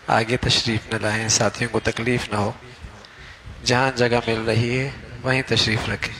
آگے تشریف نہ لائیں، ساتھیوں کو تکلیف نہ ہو، جہاں جگہ مل رہی ہے وہیں تشریف رکھیں۔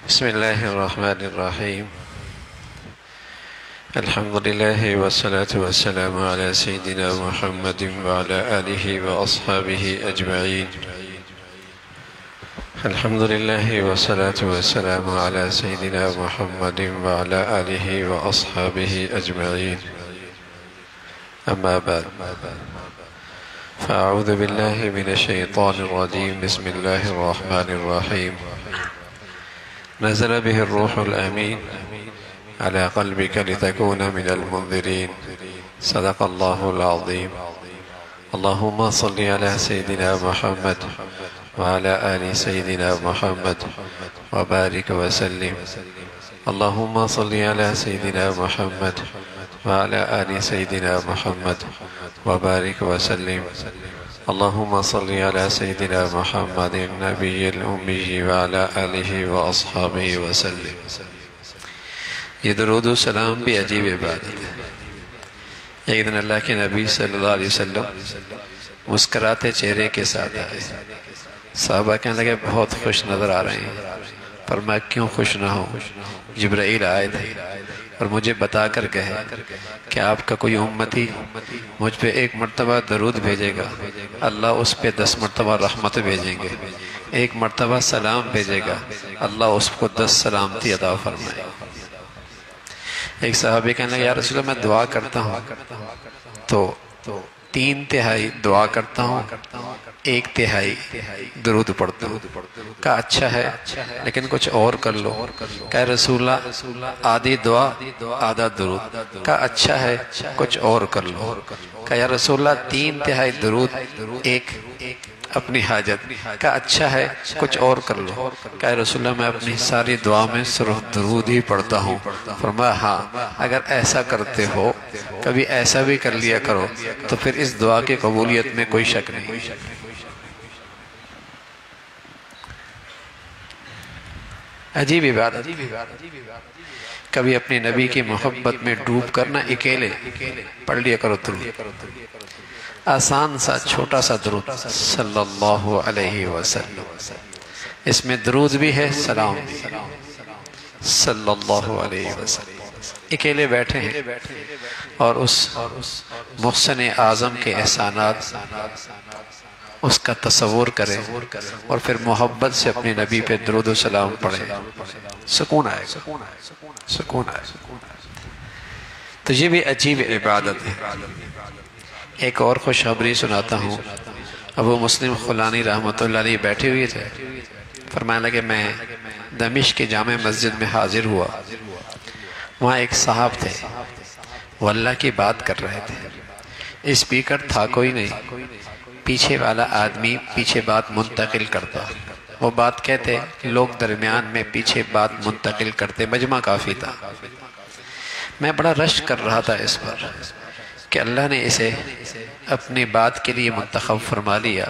بسم اللہ الرحمن الرحیم، الحمد للہ والصلاة والسلام علی سیدنا محمد وعلى آلہ واصحابہ اجمعین۔ الحمد للہ والصلاة والسلام علی سیدنا محمد وعلى آلہ واصحابہ اجمعین، اما بعد فاعوذ باللہ من الشیطان الرجیم، بسم اللہ الرحمن الرحیم۔ نزل به الروح الأمين على قلبك لتكون من المنذرين، صدق الله العظيم۔ اللهم صل على سيدنا محمد وعلى آل سيدنا محمد وبارك وسلم۔ اللهم صل على سيدنا محمد وعلى آل سيدنا محمد وبارك وسلم۔ اللهم صل على سيدنا محمد النبي الأمي وعلى آله وأصحابه وسلم۔ یہ درود و سلام بھی عجیب عبادت ہے۔ ایک دن اللہ کے نبی صلی اللہ علیہ وسلم مسکراتے چہرے کے ساتھ آئے، صحابہ کہنے لگے بہت خوش نظر آ رہے ہیں۔ فرمایا کیوں خوش نہ ہوں، جبرائیل آئے تھے اور مجھے بتا کر کہے کہ آپ کا کوئی امتی مجھ پہ 1 مرتبہ درود بھیجے گا، اللہ اس پہ 10 مرتبہ رحمت بھیجیں گے، 1 مرتبہ سلام بھیجے گا، اللہ اس کو 10 سلامتی عطا فرمائے گا۔ ایک صحابی کہنے لگا یا رسول اللہ میں دعا کرتا ہوں تو 3/3 دعا کرتا ہوں، 1/3 درود پڑھتا ہوں۔ کہا اچھا ہے لیکن کچھ اور کر لو۔ کہا رسول اللہ آدھی دعا آدھا درود۔ کہا اچھا ہے کچھ اور کر لو۔ کہا یا رسول اللہ 3/3 درود 1 اپنی حاجت۔ کہا اچھا ہے کچھ اور کر لو۔ کہا رسول اللہ میں اپنی ساری دعا میں صرف درود ہی پڑھتا ہوں۔ فرمایا ہاں اگر ایسا کرتے ہو کبھی ایسا بھی کر لیا کرو تو پھر اس دعا کی قبولیت میں کوئی شک نہیں۔ عجیب عبادت، کبھی اپنے نبی کی محبت میں ڈوب کرنا اکیلے پڑھ لیا کرو درود، آسان سا چھوٹا سا درود صلی اللہ علیہ وسلم، اس میں درود بھی ہے سلام بھی صلی اللہ علیہ وسلم۔ اکیلے بیٹھے ہیں اور اس محسن اعظم کے احسانات اس کا تصور کریں اور پھر محبت سے اپنے نبی پہ درود و سلام پڑھیں، سکون آئے گا، سکون آئے گا۔ تو یہ بھی عجیب عبادت ہے۔ ایک اور خوشخبری سناتا ہوں۔ ابو مسلم خولانی رحمۃ اللہ علیہ بیٹھے ہوئے تھے، فرمانے لگے میں دمشق کی جامع مسجد میں حاضر ہوا، وہاں ایک صاحب تھے، وہ اللہ کی بات کر رہے تھے، اسپیکر تھا کوئی نہیں، پیچھے والا آدمی پیچھے بات منتقل کرتا، وہ بات کہتے لوگ درمیان میں پیچھے بات منتقل کرتے، مجمع کافی تھا۔ میں بڑا رشک کر رہا تھا اس پر کہ اللہ نے اسے اپنی بات کے لیے منتخب فرما لیا،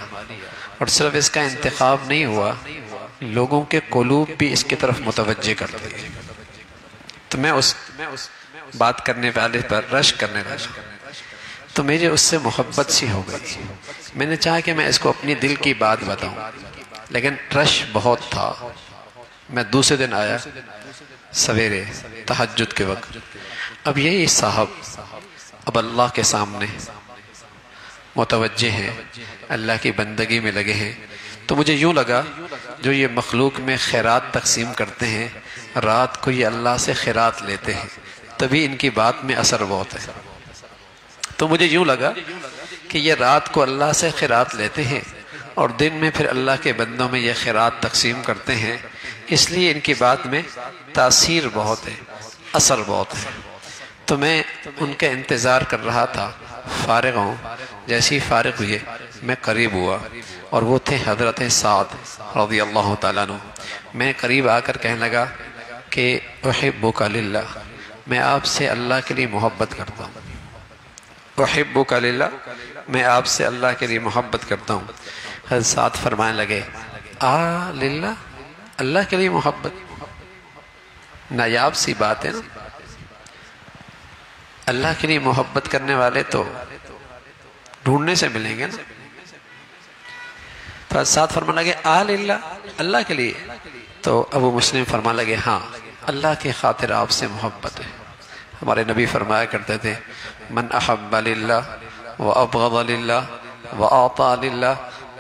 اور صرف اس کا انتخاب نہیں ہوا، لوگوں کے قلوب بھی اس کی طرف متوجہ کر دیے۔ تو میں اس بات کرنے والے پر رشک کرنے لگا، تو مجھے اس سے محبت سی ہو گئی۔ میں نے چاہا کہ میں اس کو اپنی دل کی بات بتاؤں، لیکن رش بہت تھا۔ میں دوسرے دن آیا سویرے تہجد کے وقت، اب یہی صاحب اب اللہ کے سامنے متوجہ ہیں، اللہ کی بندگی میں لگے ہیں، تو مجھے یوں لگا جو یہ مخلوق میں خیرات تقسیم کرتے ہیں، رات کو یہ اللہ سے خیرات لیتے ہیں، تبھی ان کی بات میں اثر بہت ہے۔ تو مجھے یوں لگا کہ یہ رات کو اللہ سے خیرات لیتے ہیں اور دن میں پھر اللہ کے بندوں میں یہ خیرات تقسیم کرتے ہیں، اس لیے ان کی بات میں تاثیر بہت ہے، اثر بہت ہے۔ تو میں ان کے انتظار کر رہا تھا، فارغ ہوں، جیسے ہی فارغ ہوئے میں قریب ہوا، اور وہ تھے حضرت سعد رضی اللہ تعالیٰ عنہ۔ میں قریب آ کر کہنے لگا کہ احبک للہ، میں آپ سے اللہ کے لیے محبت کرتا ہوں، احبک للہ، میں آپ سے اللہ کے لیے محبت کرتا ہوں۔ حضرت سعد فرمانے لگے للہ، اللہ کے لیے محبت، نایاب سی بات ہے نا، اللہ کے لیے محبت کرنے والے تو ڈھونڈنے سے ملیں گے نا۔ تو ساتھ فرمانے لگے للہ، اللہ کے لیے۔ تو ابو مسلم فرمانے لگے ہاں، اللہ کی خاطر آپ سے محبت ہے۔ ہمارے نبی فرمایا کرتے تھے من احب للہ وابغض للہ واعطى للہ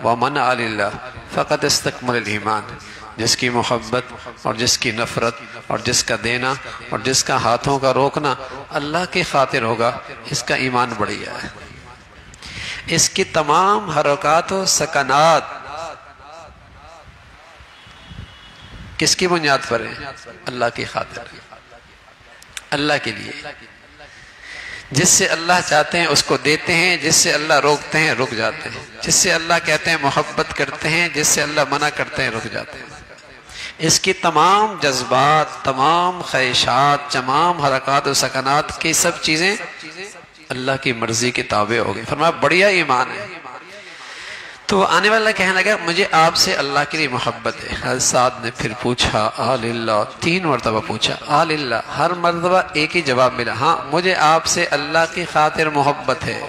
ومنع للہ فقد استکمل الایمان، جس کی محبت اور جس کی نفرت اور جس کا دینا اور جس کا ہاتھوں کا روکنا اللہ کی خاطر ہوگا، اس کا ایمان بڑھیا ہے۔ اس کی تمام حرکات و سکنات کس کی بنیاد پر ہیں؟ اللہ کی خاطر، اللہ کے لیے۔ جس سے اللہ چاہتے ہیں اس کو دیتے ہیں، جس سے اللہ روکتے ہیں رک جاتے ہیں، جس سے اللہ کہتے ہیں محبت کرتے ہیں، جس سے اللہ منع کرتے ہیں رک جاتے ہیں۔ اس کی تمام جذبات، تمام خواہشات، تمام حرکات و سکنات کی سب چیزیں اللہ کی مرضی کے تابع ہو گئی۔ فرمایا بڑھیا ایمان ہے۔ تو آنے والا کہنے لگا مجھے آپ سے اللہ کے لیے محبت ہے۔ حضرت سعد نے پھر پوچھا للہ، 3 مرتبہ پوچھا للہ، ہر مرتبہ ایک ہی جواب ملا، ہاں مجھے آپ سے اللہ کی خاطر محبت ہے،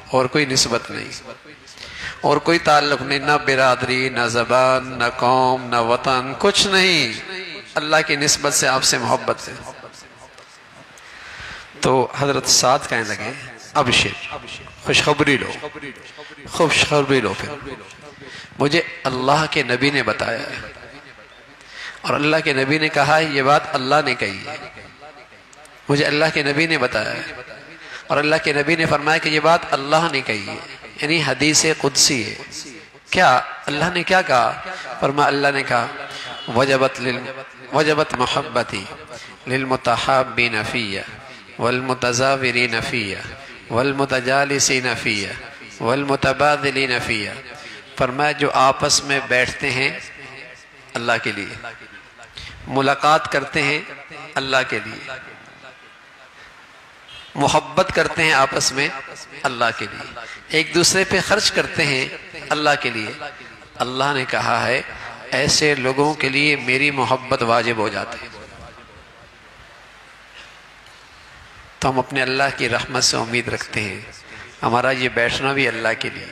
اور کوئی نسبت نہیں، اور کوئی تعلق نہیں، نہ برادری، نہ زبان، نہ قوم، نہ وطن، کچھ نہیں، اللہ کی نسبت سے آپ سے محبت ہے۔ تو حضرت سعد کہنے لگے ابشر، خوشخبری لو، خوشخبری لو، پھر مجھے اللہ کے نبی نے بتایا ہے، اور اللہ کے نبی نے کہا ہے، یہ بات اللہ نے کہی ہے، مجھے اللہ کے نبی نے بتایا ہے، اور اللہ کے نبی نے فرمایا کہ یہ بات اللہ نے کہی ہے، یعنی حدیث قدسی ہے۔ کیا اللہ نے کیا کہا؟ فرمایا اللہ نے کہا وجبت محبتی للمتحابین فیہ والمتزاورین فیہ والمتجالسین فیہ والمتبادلین فیہ۔ فرمایا جو آپس میں بیٹھتے ہیں اللہ کے لیے، ملاقات کرتے ہیں اللہ کے لیے، محبت کرتے ہیں آپس میں اللہ کے لیے، ایک دوسرے پہ خرچ کرتے ہیں اللہ کے لیے، اللہ نے کہا ہے ایسے لوگوں کے لیے میری محبت واجب ہو جاتی ہے۔ تو ہم اپنے اللہ کی رحمت سے امید رکھتے ہیں، ہمارا یہ بیٹھنا بھی اللہ کے لیے،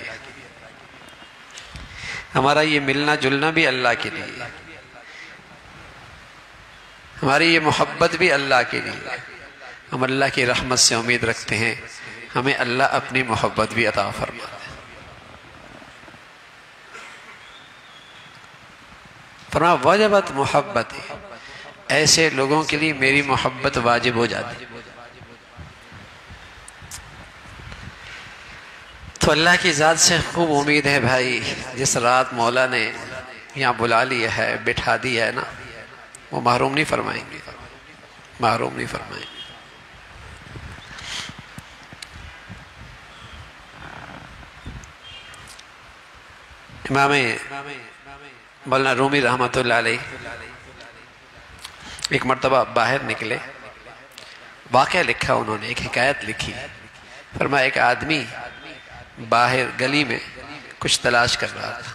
ہمارا یہ ملنا جلنا بھی اللہ کے لیے، ہماری یہ محبت بھی اللہ کے لیے۔ ہم اللہ کی رحمت سے امید رکھتے ہیں ہمیں اللہ اپنی محبت بھی عطا فرما دے۔ فرمایا وجبت محبت، ایسے لوگوں کے لیے میری محبت واجب ہو جاتی۔ تو اللہ کی ذات سے خوب امید ہے بھائی، جس رات مولا نے یہاں بلا لیا ہے، بٹھا دیا ہے نا، وہ محروم نہیں فرمائیں گے، محروم نہیں فرمائیں گے۔ امام مولانا رومی رحمۃ اللہ علیہ ایک مرتبہ باہر نکلے، واقعہ لکھا انہوں نے، ایک حکایت لکھی۔ فرمایا ایک آدمی باہر گلی میں کچھ تلاش کر رہا تھا،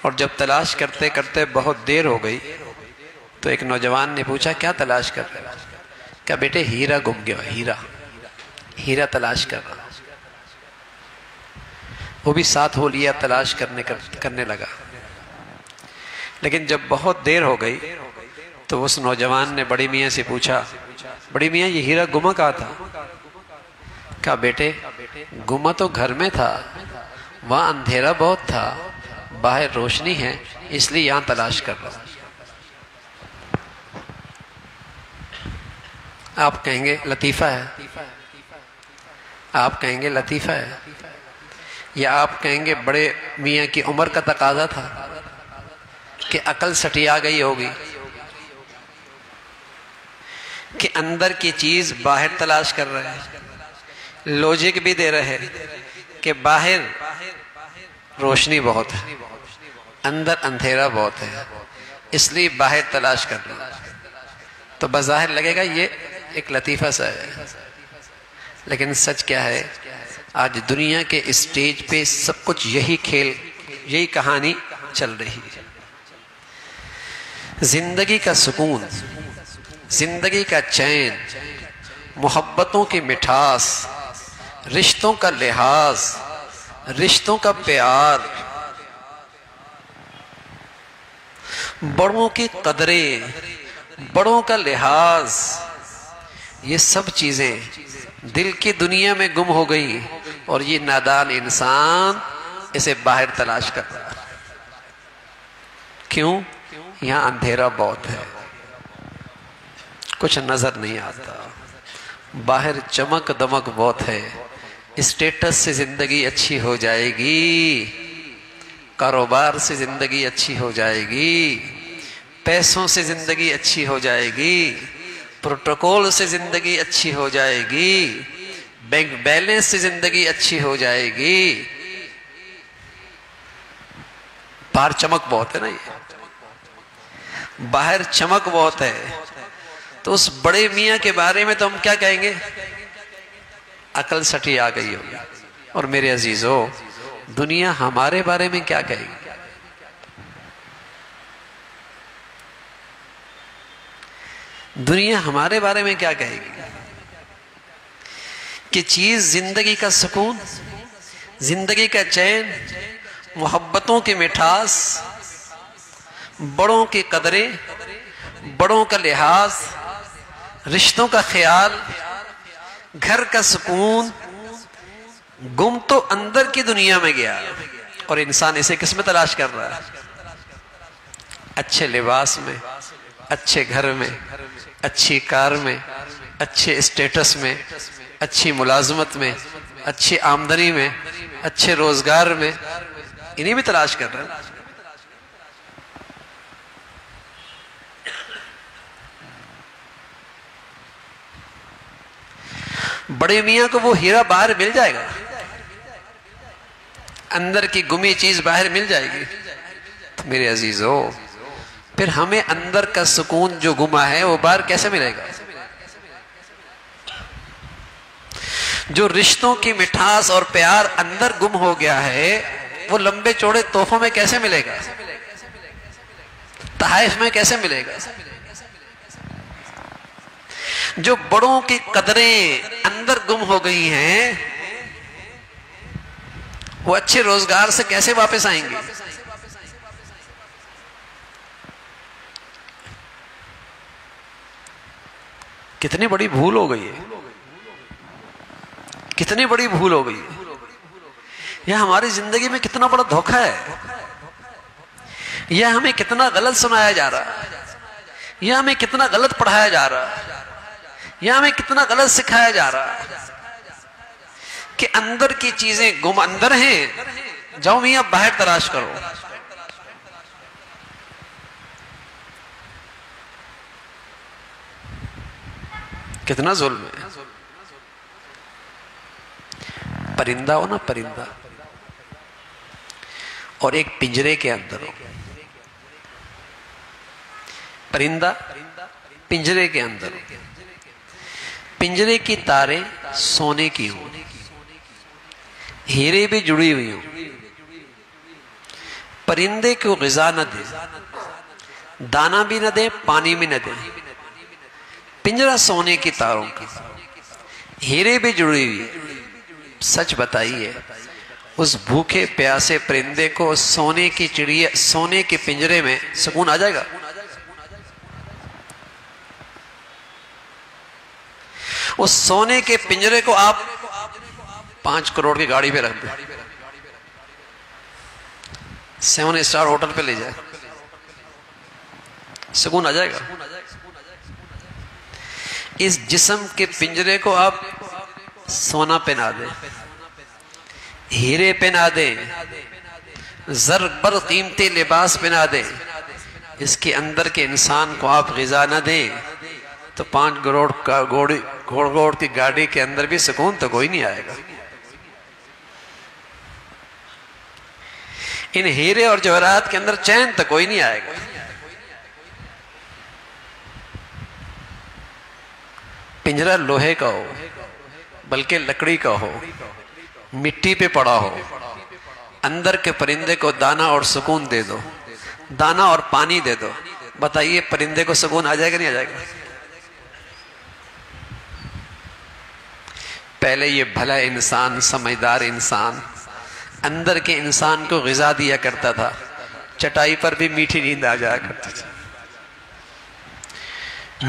اور جب تلاش کرتے کرتے بہت دیر ہو گئی تو ایک نوجوان نے پوچھا کیا تلاش کر رہے ہو؟ کہا بیٹے ہیرا گم گیا، ہیرا تلاش کر رہا۔ وہ بھی ساتھ ہو لیا، تلاش کرنے لگا، لیکن جب بہت دیر ہو گئی تو اس نوجوان نے بڑی میاں سے پوچھا بڑی میاں یہ ہیرا گما کہاں تھا؟ کہا بیٹے گما تو گھر میں تھا، وہاں اندھیرا بہت تھا، باہر روشنی ہے، اس لیے یہاں تلاش کر رہا ہوں۔ آپ کہیں گے لطیفہ ہے، آپ کہیں گے لطیفہ ہے، یا آپ کہیں گے بڑے میاں کی عمر کا تقاضا تھا کہ عقل سٹیا گئی ہوگی، کہ اندر کی چیز باہر تلاش کر رہے ہیں. لوجک بھی دے رہے کہ باہر روشنی بہت ہے، اندر اندھیرا بہت ہے، اس لیے باہر تلاش کر رہے ہیں. تو بظاہر لگے گا یہ ایک لطیفہ سا ہے، لیکن سچ کیا ہے؟ آج دنیا کے اسٹیج پہ سب کچھ یہی کھیل، یہی کہانی چل رہی ہے. زندگی کا سکون، زندگی کا چین، محبتوں کی مٹھاس، رشتوں کا لحاظ، رشتوں کا پیار، بڑوں کی قدریں، بڑوں کا لحاظ، یہ سب چیزیں دل کی دنیا میں گم ہو گئی اور یہ نادان انسان اسے باہر تلاش کر رہا ہے. کیوں؟ یہاں اندھیرا بہت ہے، کچھ نظر نہیں آتا. باہر چمک دمک بہت ہے. اسٹیٹس سے زندگی اچھی ہو جائے گی، کاروبار سے زندگی اچھی ہو جائے گی، پیسوں سے زندگی اچھی ہو جائے گی، پروٹوکول سے زندگی اچھی ہو جائے گی، بینک بیلنس سے زندگی اچھی ہو جائے گی. باہر چمک بہت ہے نا، یہ باہر چمک بہت ہے. تو اس بڑے میاں کے بارے میں تو ہم کیا کہیں گے؟ عقل سٹی آ گئی ہوگی. اور میرے عزیزو، دنیا ہمارے بارے میں کیا کہے گی؟ دنیا ہمارے بارے میں کیا کہے گی؟ کہ چیز زندگی کا سکون، زندگی کا چین، محبتوں کی مٹھاس، بڑوں کی قدریں، بڑوں کا لحاظ، رشتوں کا خیال، گھر کا سکون، گم تو اندر کی دنیا میں گیا اور انسان اسے کس میں تلاش کر رہا ہے؟ اچھے لباس میں، اچھے گھر میں، اچھی کار میں، اچھے اسٹیٹس میں، اچھی ملازمت میں، اچھی آمدنی میں، اچھے روزگار میں، انہیں بھی تلاش کر رہا ہے. بڑے میاں کو وہ ہیرا باہر مل جائے گا، اندر کی گمی چیز باہر مل جائے گی. تو میرے عزیزو، پھر ہمیں اندر کا سکون جو گما ہے وہ باہر کیسے ملے گا؟ جو رشتوں کی مٹھاس اور پیار اندر گم ہو گیا ہے وہ لمبے چوڑے تحفوں میں کیسے ملے گا؟ تحائف میں کیسے ملے گا؟ جو بڑوں کی قدریں اندر گم ہو گئی ہیں وہ اچھے روزگار سے کیسے واپس آئیں گے؟ کتنی بڑی بھول ہو گئی ہے، کتنی بڑی بھول ہو گئی ہے. یہ ہماری زندگی میں کتنا بڑا دھوکہ ہے. یہ ہمیں کتنا غلط سنایا جا رہا ہے، یہ ہمیں کتنا غلط پڑھایا جا رہا ہے، یہ ہمیں کتنا غلط سکھایا جا رہا ہے کہ اندر کی چیزیں گم اندر ہیں، جاؤ میاں باہر تلاش کرو. کتنا ظلم ہے. پرندہ ہو نا، پرندہ، اور ایک پنجرے کے اندر ہو. پرندہ پنجرے کے اندر ہو، پنجرے کی تاریں سونے کی ہوں، ہیرے بھی جڑی ہوئی ہوں، پرندے کو غذا نہ دے، دانا بھی نہ دے، پانی بھی نہ دے. پنجرا سونے کی تاروں کا، ہیرے بھی جڑی ہوئی. سچ بتائیے، اس بھوکے پیاسے پرندے کو سونے کی چڑیا، سونے کے پنجرے میں سکون آ جائے گا؟ اس سونے کے پنجرے کو آپ 5 کروڑ کی گاڑی پہ رکھ دیں، 7 اسٹار ہوٹل پہ لے جائے، سکون آ جائے گا؟ اس جسم کے پنجرے کو آپ سونا پہنا دیں، ہیرے پہنا دیں، زر بر قیمتی لباس پہنا دیں، اس کے اندر کے انسان کو آپ غذا نہ دیں تو 5 گھوڑ کی گاڑی کے اندر بھی سکون تو کوئی نہیں آئے گا. ان ہیرے اور جواہرات کے اندر چین تو کوئی نہیں آئے گا. پنجرا لوہے کا ہو بلکہ لکڑی کا ہو، مٹی پہ پڑا ہو، اندر کے پرندے کو دانا اور سکون دے دو، دانا اور پانی دے دو، بتائیے پرندے کو سکون آ جائے گا نہیں آ جائے گا؟ پہلے یہ بھلا انسان، سمجھدار انسان اندر کے انسان کو غذا دیا کرتا تھا، چٹائی پر بھی میٹھی نیند آ جایا کرتی تھی،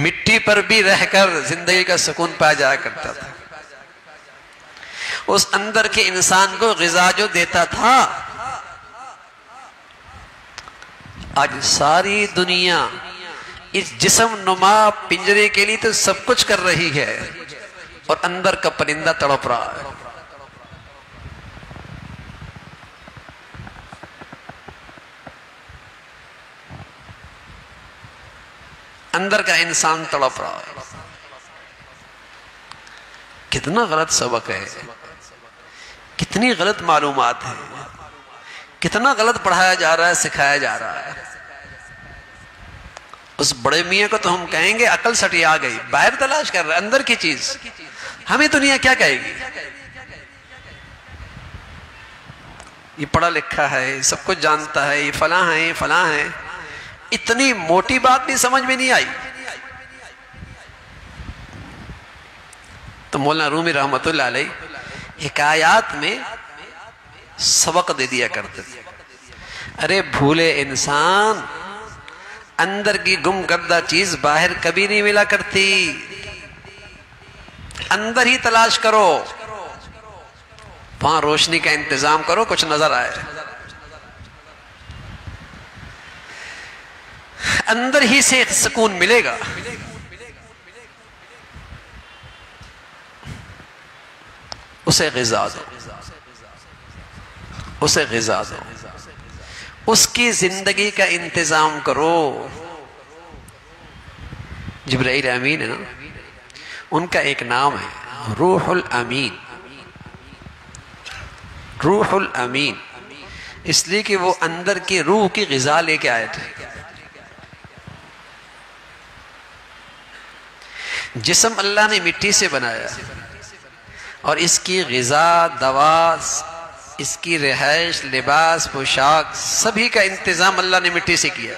مٹی پر بھی رہ کر زندگی کا سکون پایا جایا کرتا تھا. اس اندر کے انسان کو غذا جو دیتا تھا، آج ساری دنیا اس جسم نما پنجرے کے لیے تو سب کچھ کر رہی ہے اور اندر کا پرندہ تڑپ رہا ہے. اندر کا انسان تڑپ رہا ہے. کتنا غلط سبق ہے، کتنی غلط معلومات ہیں، کتنا غلط پڑھایا جا رہا ہے، سکھایا جا رہا ہے. اس بڑے میاں کو تو ہم کہیں گے عقل سٹی آ گئی، باہر تلاش کر رہا ہے اندر کی چیز. ہمیں دنیا کیا کہے گی؟ یہ پڑھا لکھا ہے، سب کچھ جانتا ہے، یہ فلاں ہے، یہ فلاں ہے. اتنی موٹی بات بھی سمجھ میں نہیں آئی. تو مولانا رومی رحمت اللہ علیہ حکایات میں سبق دے دیا کرتے تھے. ارے بھولے انسان، اندر کی گم کردہ چیز باہر کبھی نہیں ملا کرتی، اندر ہی تلاش کرو، وہاں روشنی کا انتظام کرو، کچھ نظر آئے. اندر ہی سے سکون ملے گا. اسے غذا دو، اسے غذا دو، اس کی زندگی کا انتظام کرو. جبرائیل امین ہے نا، ان کا ایک نام ہے روح الامین. روح الامین اس لیے کہ وہ اندر کی روح کی غذا لے کے آئے تھے. جسم اللہ نے مٹی سے بنایا اور اس کی غذا، دوا، اس کی رہائش، لباس، پوشاک سبھی کا انتظام اللہ نے مٹی سے کیا.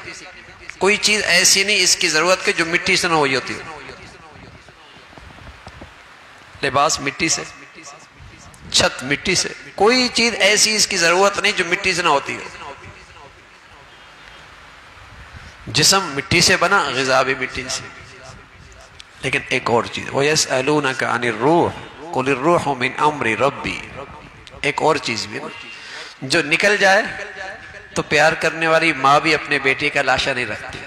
کوئی چیز ایسی نہیں اس کی ضرورت کہ جو مٹی سے نہ ہوئی ہوتی. لباس مٹی سے، چھت مٹی سے، کوئی چیز ایسی اس کی ضرورت نہیں جو مٹی سے نہ ہوتی ہے. جسم مٹی سے بنا، غذا بھی مٹی سے. لیکن ایک اور چیز، وَيَسْأَلُونَكَ عَنِ الرُّوحِ قُلِ الرُّوحُ مِنْ أَمْرِ رَبِّي. ایک اور چیز بھی جو نکل جائے تو پیار کرنے والی ماں بھی اپنے بیٹے کا لاشا نہیں رکھتی،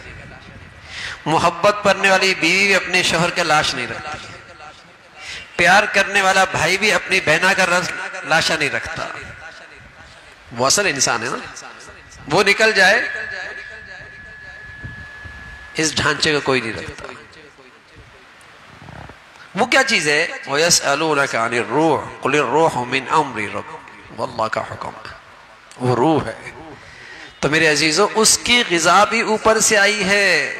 محبت کرنے والی بیوی بھی اپنے شوہر کا لاش نہیں رکھتی، پیار کرنے والا بھائی بھی اپنی بہنا کا لاشا نہیں رکھتا. وہ اصل انسان ہے نا. وہ نکل جائے اس ڈھانچے کا کوئی نہیں رکھتا. وہ کیا چیز ہے؟ وَيَسْأَلُونَكَ عَنِ الرُّوحِ قُلِ الرُّوحُ مِنْ أَمْرِ رَبِّي. وہ اللہ کا حکم ہے، وہ روح ہے. تو میرے عزیزو، اس کی غذا بھی اوپر سے آئی ہے،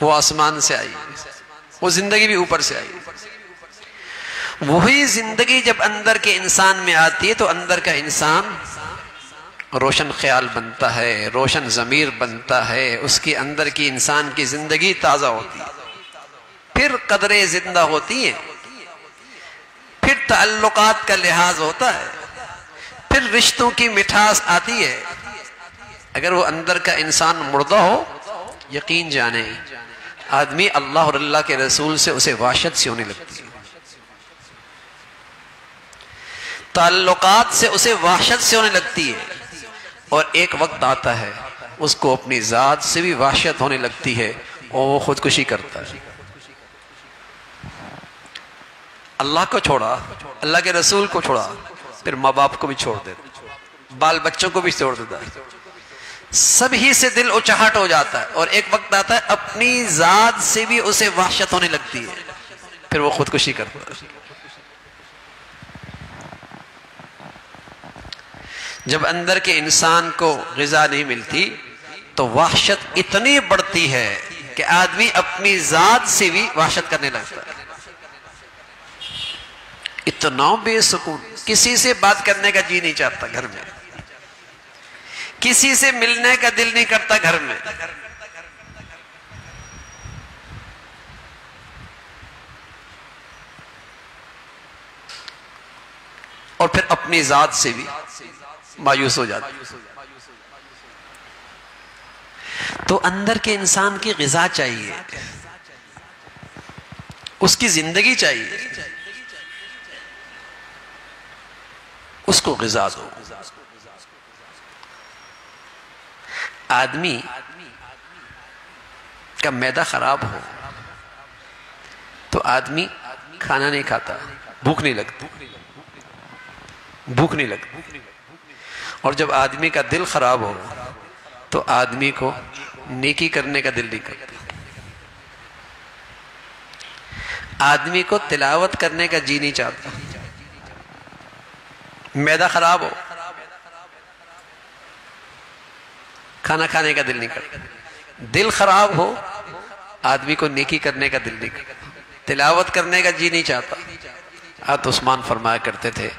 وہ آسمان سے آئی، وہ زندگی بھی اوپر سے آئی. وہی زندگی جب اندر کے انسان میں آتی ہے تو اندر کا انسان روشن خیال بنتا ہے، روشن ضمیر بنتا ہے، اس کی اندر کی انسان کی زندگی تازہ ہوتی ہے، پھر قدریں زندہ ہوتی ہیں، پھر تعلقات کا لحاظ ہوتا ہے، پھر رشتوں کی مٹھاس آتی ہے. اگر وہ اندر کا انسان مردہ ہو، یقین جانے آدمی اللہ اور اللہ کے رسول سے اسے وحشت سی ہونے لگتی ہے، تعلقات سے اسے وحشت سے ہونے لگتی ہے. اور ایک وقت آتا ہے اس کو اپنی ذات سے بھی وحشت ہونے لگتی ہے اور وہ خودکشی کرتا ہے. اللہ کو چھوڑا، اللہ کے رسول کو چھوڑا، پھر ماں باپ کو بھی چھوڑ دیتا، بال بچوں کو بھی چھوڑ دیتا ہے. سب ہی سے دل اچاہٹ ہو جاتا ہے، اور ایک وقت آتا ہے اپنی ذات سے بھی اسے وحشت ہونے لگتی ہے، پھر وہ خودکشی کرتا ہے۔ جب اندر کے انسان کو غذا نہیں ملتی تو وحشت اتنی بڑھتی ہے کہ آدمی اپنی ذات سے بھی وحشت کرنے لگتا ہے، اتنا بے سکون، کسی سے بات کرنے کا جی نہیں چاہتا گھر میں، کسی سے ملنے کا دل نہیں کرتا گھر میں، اور پھر اپنی ذات سے بھی مایوس ہو جاتا۔ تو اندر کے انسان کی غذا چاہیے، اس کی زندگی چاہیے، اس کو غذا دو۔ آدمی کا معدہ خراب ہو تو آدمی کھانا نہیں کھاتا، بھوک نہیں لگتی، اور جب آدمی کا دل خراب ہو تو آدمی کو نیکی کرنے کا دل نہیں کرتا، آدمی کو تلاوت کرنے کا جی نہیں چاہتا، معدہ خراب ہو کھانا کھانے کا دل نہیں کرتا، دل خراب ہو آدمی کو نیکی کرنے کا دل نہیں کرتا، تلاوت کرنے کا جی نہیں چاہتا۔ حضرت عثمان فرمایا کرتے تھے،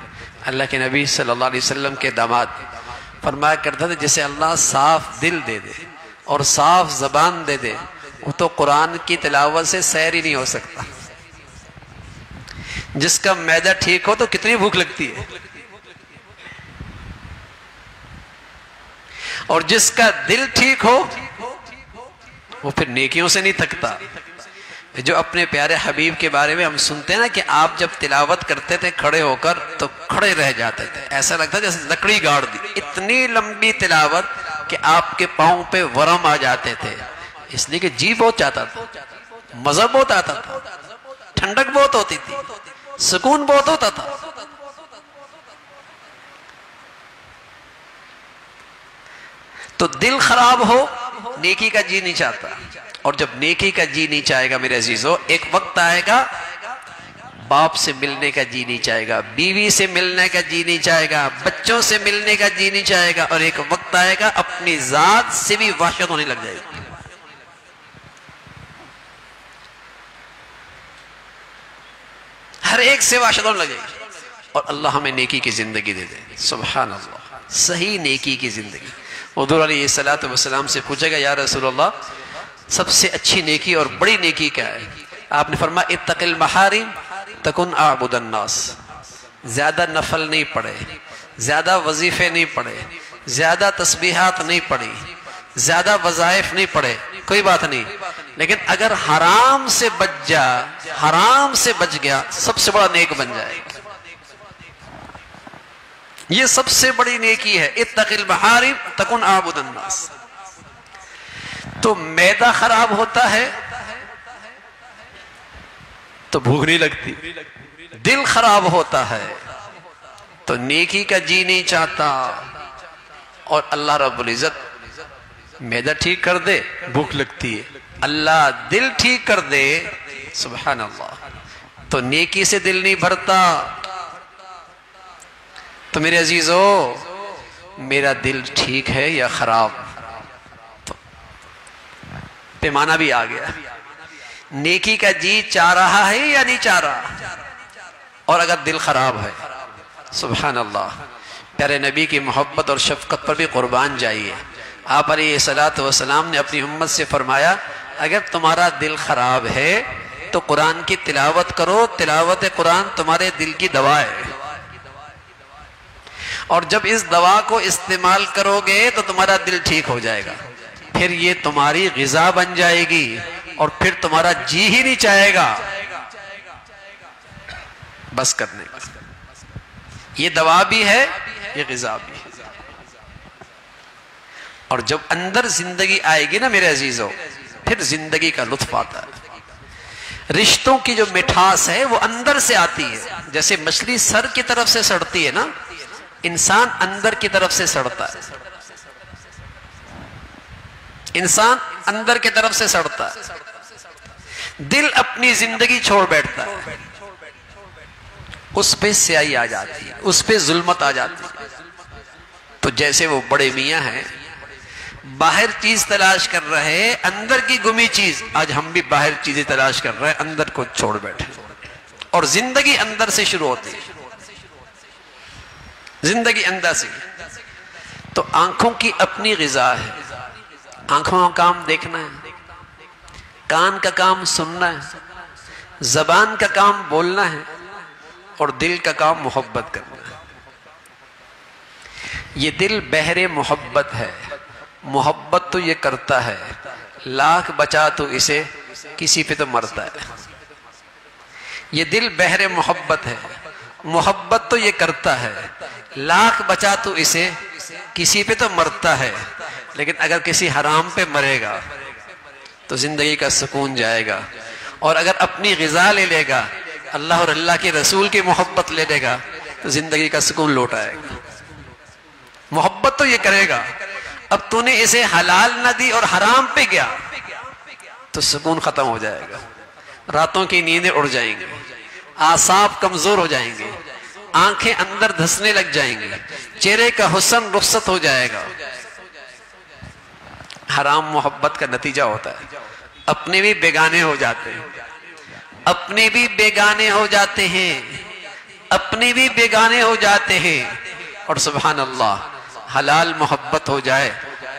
اللہ کے نبی صلی اللہ علیہ وسلم کے داماد فرمایا کرتے تھے، جسے اللہ صاف دل دے دے اور صاف زبان دے دے وہ تو قرآن کی تلاوت سے سیر ہی نہیں ہو سکتا۔ جس کا معدہ ٹھیک ہو تو کتنی بھوک لگتی ہے، اور جس کا دل ٹھیک ہو وہ پھر نیکیوں سے نہیں تھکتا۔ جو اپنے پیارے حبیب کے بارے میں ہم سنتے ہیں نا کہ آپ جب تلاوت کرتے تھے کھڑے ہو کر تو کھڑے رہ جاتے تھے، ایسا لگتا جیسے لکڑی گاڑ دی، اتنی لمبی تلاوت کہ آپ کے پاؤں پہ ورم آ جاتے تھے، اس لیے کہ جی بہت چاہتا تھا، مزہ بہت آتا تھا، ٹھنڈک بہت ہوتی تھی، سکون بہت ہوتا تھا۔ تو دل خراب ہو نیکی کا جی نہیں چاہتا، اور جب نیکی کا جی نہیں چاہے گا میرے عزیزو، ایک وقت آئے گا باپ سے ملنے کا جی نہیں چاہے گا، بیوی سے ملنے کا جی نہیں چاہے گا، بچوں سے ملنے کا جی نہیں چاہے گا، اور ایک وقت آئے گا اپنی ذات سے بھی وحشت ہونے لگ جائے گی۔ ہر ایک سے وحشت ہونے لگے گی، اور اللہ ہمیں نیکی کی زندگی دے دے، سبحان اللہ، صحیح نیکی کی زندگی۔ حضور علیہ السلام سے پوچھے گا، یا رسول اللہ سب سے اچھی نیکی اور بڑی نیکی کیا ہے؟ آپ نے فرمایا اتق المحارم تکن اعبد الناس، زیادہ نفل نہیں پڑھے، زیادہ وظیفے نہیں پڑھے، زیادہ تسبیحات نہیں پڑھی، زیادہ وظائف نہیں پڑھے، کوئی بات نہیں، لیکن اگر حرام سے بچ گیا سب سے بڑا نیک بن جائے گا۔ یہ سب سے بڑی نیکی ہے، اتق المحارم تکن اعبد الناس۔ تو معدہ خراب ہوتا ہے تو بھوک نہیں لگتی، دل خراب ہوتا ہے تو نیکی کا جی نہیں چاہتا، اور اللہ رب العزت معدہ ٹھیک کر دے بھوک لگتی ہے، اللہ دل ٹھیک کر دے سبحان اللہ تو نیکی سے دل نہیں بھرتا۔ تو میرے عزیزو میرا دل ٹھیک ہے یا خراب؟ پیمانہ بھی آ گیا، نیکی کا جی چاہ رہا ہے یا نہیں چاہ رہا؟ اور اگر دل خراب ہے سبحان اللہ، پیارے نبی کی محبت اور شفقت پر بھی قربان جائیے۔ آپ علیہ الصلوۃ والسلام نے اپنی امت سے فرمایا اگر تمہارا دل خراب ہے تو قرآن کی تلاوت کرو، تلاوت قرآن تمہارے دل کی دوا ہے، اور جب اس دوا کو استعمال کرو گے تو تمہارا دل ٹھیک ہو جائے گا، پھر یہ تمہاری غذا بن جائے گی، اور پھر تمہارا جی ہی نہیں چاہے گا بس کرنے کا۔ یہ دوا بھی ہے، یہ غذا بھی ہے، اور جب اندر زندگی آئے گی نا میرے عزیزو پھر زندگی کا لطف آتا ہے۔ رشتوں کی جو مٹھاس ہے وہ اندر سے آتی ہے، جیسے مچھلی سر کی طرف سے سڑتی ہے نا، انسان اندر کی طرف سے سڑتا ہے۔ انسان اندر کی طرف سے سڑتا ہے، دل اپنی زندگی چھوڑ بیٹھتا ہے، اس پہ سیاہی آ جاتی ہے، اس پہ ظلمت آ جاتی ہے۔ تو جیسے وہ بڑے میاں ہیں، باہر چیز تلاش کر رہے، اندر کی گمی چیز، آج ہم بھی باہر چیزیں تلاش کر رہے ہیں، اندر کو چھوڑ بیٹھے، اور زندگی اندر سے شروع ہوتی ہے، زندگی اندر سے۔ تو آنکھوں کی اپنی غذا ہے، آنکھوں کا کام دیکھنا ہے، کان کا کام سننا ہے، زبان کا کام بولنا ہے، اور دل کا کام محبت کرنا ہے۔ یہ دل بحر محبت ہے، محبت تو یہ کرتا ہے، لاکھ بچا تو اسے کسی پہ تو مرتا ہے۔ یہ دل بحر محبت ہے، محبت تو یہ کرتا ہے، لاکھ بچا تو اسے کسی پہ تو مرتا ہے، لیکن اگر کسی حرام پہ مرے گا تو زندگی کا سکون جائے گا، اور اگر اپنی غذا لے لے گا، اللہ اور اللہ کے رسول کی محبت لے لے گا، تو زندگی کا سکون لوٹ آئے گا۔ محبت تو یہ کرے گا، اب تو نے اسے حلال نہ دی اور حرام پہ گیا تو سکون ختم ہو جائے گا، راتوں کی نیندیں اڑ جائیں گی، اعصاب کمزور ہو جائیں گے، آنکھیں اندر دھسنے لگ جائیں گی، چہرے کا حسن رخصت ہو جائے گا۔ حرام محبت کا نتیجہ ہوتا ہے اپنے بھی بیگانے ہو جاتے ہیں، اپنے بھی بیگانے ہو جاتے ہیں، اپنے بھی بیگانے ہو جاتے ہیں، اور سبحان اللہ حلال محبت ہو جائے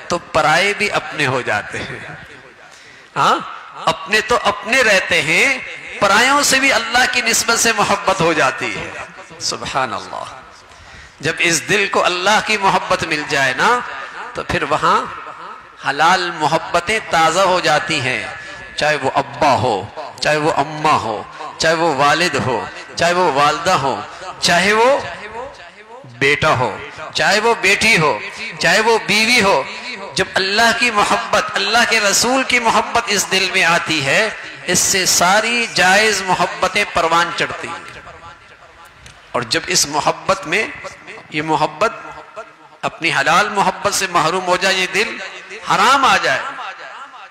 تو پرائے بھی اپنے ہو جاتے ہیں۔ ہاں، اپنے تو اپنے رہتے ہیں، پرایوں سے بھی اللہ کی نسبت سے محبت ہو جاتی ہے۔ سبحان اللہ، جب اس دل کو اللہ کی محبت مل جائے نا تو پھر وہاں حلال محبتیں تازہ ہو جاتی ہیں، چاہے وہ ابا ہو، چاہے وہ اماں ہو، چاہے وہ والد ہو، چاہے وہ والدہ ہو، چاہے وہ بیٹا ہو، چاہے وہ بیٹی ہو، چاہے وہ بیوی ہو۔ جب اللہ کی محبت، اللہ کے رسول کی محبت اس دل میں آتی ہے، اس سے ساری جائز محبتیں پروان چڑھتی ہیں۔ اور جب اس محبت میں یہ محبت اپنی حلال محبت سے محروم ہو جائے، یہ دل حرام آ جائے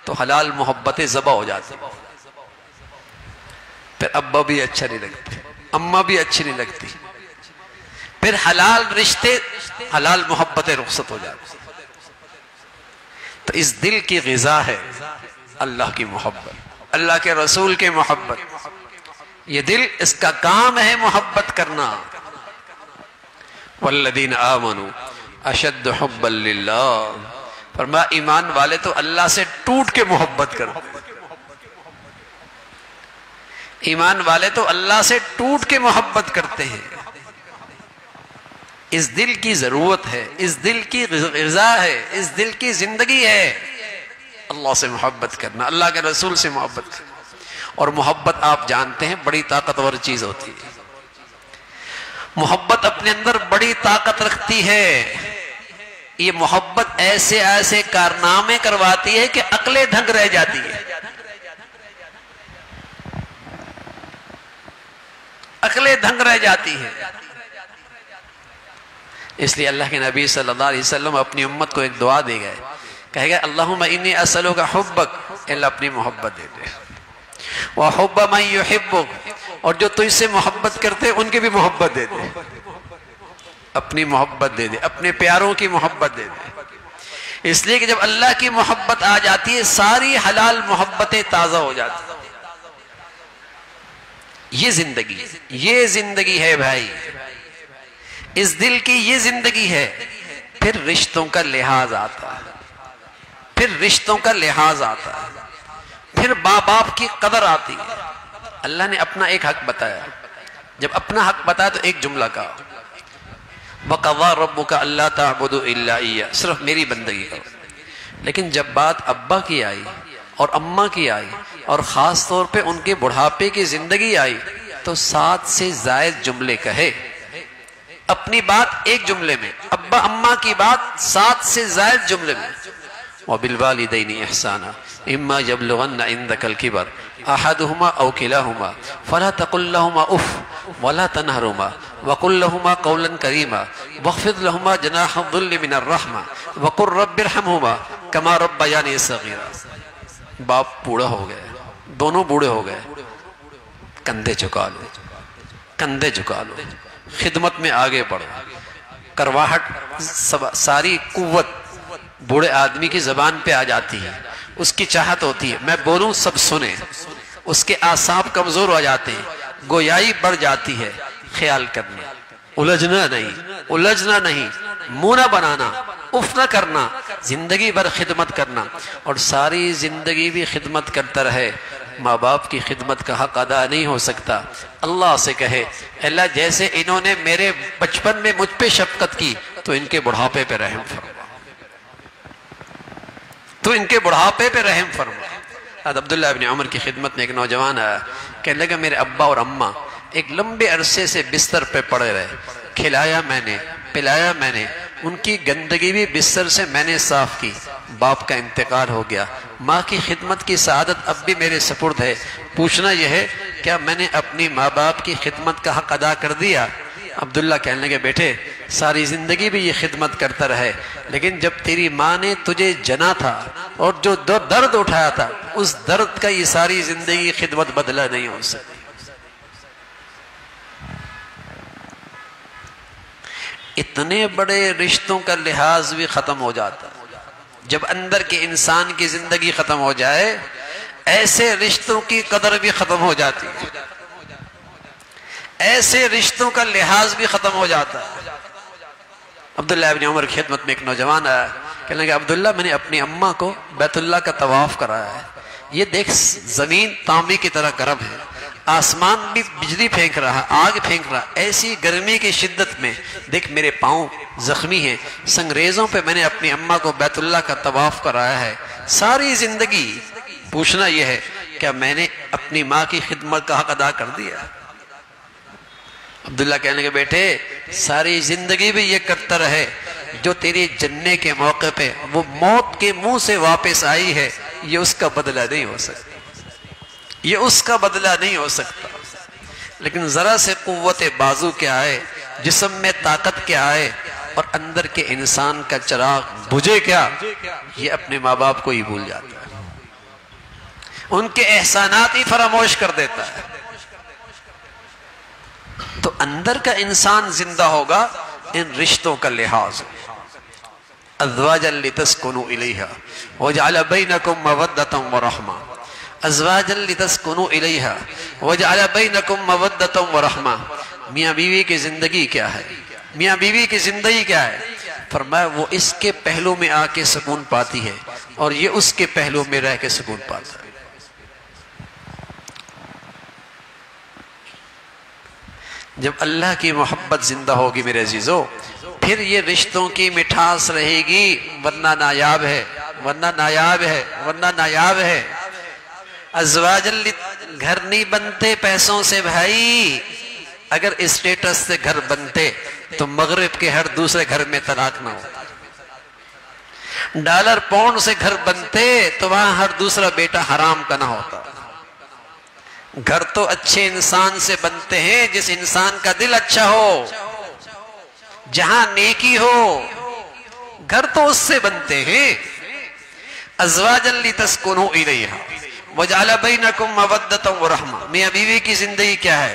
تو حلال محبتیں ذبح ہو جاتی ہیں، پھر ابا بھی اچھا نہیں لگتے، اماں بھی اچھی نہیں لگتی، پھر حلال رشتے، حلال محبتیں رخصت ہو جاتی۔ تو اس دل کی غذا ہے اللہ کی محبت، اللہ کے رسول کی محبت۔ یہ دل، اس کا کام ہے محبت کرنا۔ والذین آمنوا اشد حبا للہ، فرمایا ایمان والے تو اللہ سے ٹوٹ کے محبت کرتے ہیں، ایمان والے تو اللہ سے ٹوٹ کے محبت کرتے ہیں۔ اس دل کی ضرورت ہے، اس دل کی غذا ہے، اس دل کی زندگی ہے اللہ سے محبت کرنا، اللہ کے رسول سے محبت کرنا۔ اور محبت آپ جانتے ہیں بڑی طاقتور چیز ہوتی ہے، محبت اپنے اندر بڑی طاقت رکھتی ہے۔ یہ محبت ایسے ایسے کارنامے کرواتی ہے کہ عقلیں دھنگ رہ جاتی ہے، عقلیں دھنگ رہ جاتی ہے۔ اس لیے اللہ کے نبی صلی اللہ علیہ وسلم اپنی امت کو ایک دعا دے گئے، کہے گا اللہم انی اسألک حبک، اللہ اپنی محبت دے دے، وحب من یحبک، اور جو تجھ سے محبت کرتے ان کی بھی محبت دے دے، اپنی محبت دے دے، اپنے پیاروں کی محبت دے دے۔ اس لیے کہ جب اللہ کی محبت آ جاتی ہے ساری حلال محبتیں تازہ ہو جاتی ہیں۔ یہ زندگی ہے بھائی، اس دل کی یہ زندگی ہے۔ پھر رشتوں کا لحاظ آتا ہے، پھر رشتوں کا لحاظ آتا ہے، پھر ماں باپ کی قدر آتی ہے۔ اللہ نے اپنا ایک حق بتایا، جب اپنا حق بتایا تو ایک جملہ کہا وَقَضَىٰ رَبُّكَ أَلَّا تَعْبُدُوا إِلَّا إِيَّاهُ، صرف میری بندگی کرو۔ لیکن جب بات ابا کی آئی اور اماں کی آئی اور خاص طور پہ ان کے بڑھاپے کی زندگی آئی تو 7 سے زائد جملے کہے، اپنی بات ایک جملے میں، ابا اماں کی بات 7 سے زائد جملے میں۔ وَبِالْوَالِدَيْنِ إِحْسَانًا إِمَّا يَبْلُغَنَّ عِندَكَ الْكِبَرَ أَحَدُهُمَا أَوْ كِلَاهُمَا فَلَا تَقُل لَّهُمَا أُفٍّ وَلَا تَنْهَرْهُمَا وَقُل لَّهُمَا قَوْلًا كَرِيمًا وَاخْفِضْ لَهُمَا جَنَاحَ الذُّلِّ مِنَ الرَّحْمَةِ وَقُل رَّبِّ ارْحَمْهُمَا کما ربیانی صغیرا. باپ بوڑھا ہو گئے، دونوں بوڑھے ہو گئے. کندھے جھکا لو، کندھے جھکا لو، خدمت میں آگے بڑھو. کرواہٹ ساری قوت بوڑھے آدمی کی زبان پہ آ جاتی ہے. اس کی چاہت ہوتی ہے میں بولوں سب سنیں. اس کے اعصاب کمزور ہو جاتے ہیں، گویائی بڑھ جاتی ہے. خیال کرنا، الجھنا نہیں، الجھنا نہیں، منہ نہ بنانا، اف نہ کرنا، زندگی بھر خدمت کرنا. اور ساری زندگی بھی خدمت کرتا رہے. ماں باپ کی خدمت کا حق ادا نہیں ہو سکتا. اللہ سے کہے اللہ جیسے انہوں نے میرے بچپن میں مجھ پہ شفقت کی تو ان کے بڑھاپے پہ رحم فرما، تو ان کے بڑھاپے پہ رحم فرما. عبداللہ ابن عمر کی خدمت میں ایک نوجوان آیا، کہنے لگا میرے ابا اور اماں ایک لمبے عرصے سے بستر پہ پڑے رہے، کھلایا میں نے، پلایا میں نے، ان کی گندگی بھی بستر سے میں نے صاف کی. باپ کا انتقال ہو گیا، ماں کی خدمت کی سعادت اب بھی میرے سپرد ہے. پوچھنا یہ ہے کیا میں نے اپنی ماں باپ کی خدمت کا حق ادا کر دیا؟ عبداللہ کہنے لگے بیٹے ساری زندگی بھی یہ خدمت کرتا رہے، لیکن جب تیری ماں نے تجھے جنا تھا اور جو درد اٹھایا تھا اس درد کا یہ ساری زندگی خدمت بدلہ نہیں ہو سکتی. اتنے بڑے رشتوں کا لحاظ بھی ختم ہو جاتا. جب اندر کے انسان کی زندگی ختم ہو جائے ایسے رشتوں کی قدر بھی ختم ہو جاتی ہے، ایسے رشتوں کا لحاظ بھی ختم ہو جاتا ہے. عبداللہ ابن عمر کی خدمت میں ایک نوجوان آیا، کہنے لگا عبداللہ میں نے اپنی اماں کو بیت اللہ کا طواف کرایا ہے. یہ دیکھ زمین تانبے کی طرح گرم ہے، آسمان بھی بجلی پھینک رہا، آگ پھینک رہا. ایسی گرمی کی شدت میں دیکھ میرے پاؤں زخمی ہیں، سنگریزوں پہ میں نے اپنی اماں کو بیت اللہ کا طواف کرایا ہے. ساری زندگی پوچھنا یہ ہے کیا میں نے اپنی ماں کی خدمت کا حق ادا کر دیا؟ عبداللہ کہنے کے بیٹے ساری زندگی بھی یہ کرتا رہے، جو تیری جننے کے موقع پہ وہ موت کے منہ سے واپس آئی ہے یہ اس کا بدلہ نہیں ہو سکتا، یہ اس کا بدلہ نہیں ہو سکتا. لیکن ذرا سے قوت بازو کیا آئے، جسم میں طاقت کیا آئے اور اندر کے انسان کا چراغ بجھے کیا، یہ اپنے ماں باپ کو ہی بھول جاتا ہے، ان کے احسانات ہی فراموش کر دیتا ہے. تو اندر کا انسان زندہ ہوگا ان رشتوں کا لحاظ. ازواجا لتسکنوا الیہا وجعل بینکم مودۃ ورحمہ، ازواجا لتسکنوا الیہا وجعل بینکم مودۃ ورحمہ. میاں بیوی کی زندگی کیا ہے؟ میاں بیوی کی زندگی کیا ہے؟ فرمایا وہ اس کے پہلو میں آ کے سکون پاتی ہے اور یہ اس کے پہلو میں رہ کے سکون پاتا ہے. جب اللہ کی محبت زندہ ہوگی میرے عزیزو پھر یہ رشتوں کی مٹھاس رہے گی، ورنہ نایاب ہے، ورنہ نایاب ہے، ورنہ نایاب ہے. ازواجل گھر نہیں بنتے پیسوں سے بھائی، اگر اسٹیٹس سے گھر بنتے تو مغرب کے ہر دوسرے گھر میں طلاق نہ ہو. ڈالر پاؤنڈ سے گھر بنتے تو وہاں ہر دوسرا بیٹا حرام کا نہ ہوتا. گھر تو اچھے انسان سے بنتے ہیں جس انسان کا دل اچھا ہو، جہاں نیکی ہو، گھر تو اس سے بنتے ہیں. ازواجا لتسکنوا الیہا وجعل بینکم مودۃ ورحمہ. میاں بیوی کی زندگی کیا ہے؟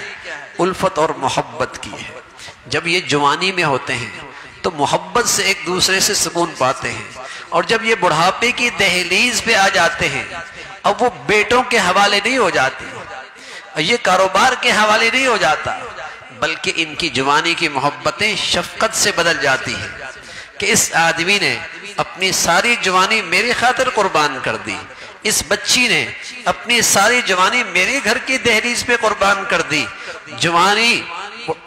الفت اور محبت کی ہے. جب یہ جوانی میں ہوتے ہیں تو محبت سے ایک دوسرے سے سکون پاتے ہیں، اور جب یہ بڑھاپے کی دہلیز پہ آ جاتے ہیں اب وہ بیٹوں کے حوالے نہیں ہو جاتے، یہ کاروبار کے حوالے نہیں ہو جاتا، بلکہ ان کی جوانی کی محبتیں شفقت سے بدل جاتی ہیں کہ اس آدمی نے اپنی ساری جوانی میری خاطر قربان کر دی، اس بچی نے اپنی ساری جوانی میرے گھر کی دہلیز پہ قربان کر دی. جوانی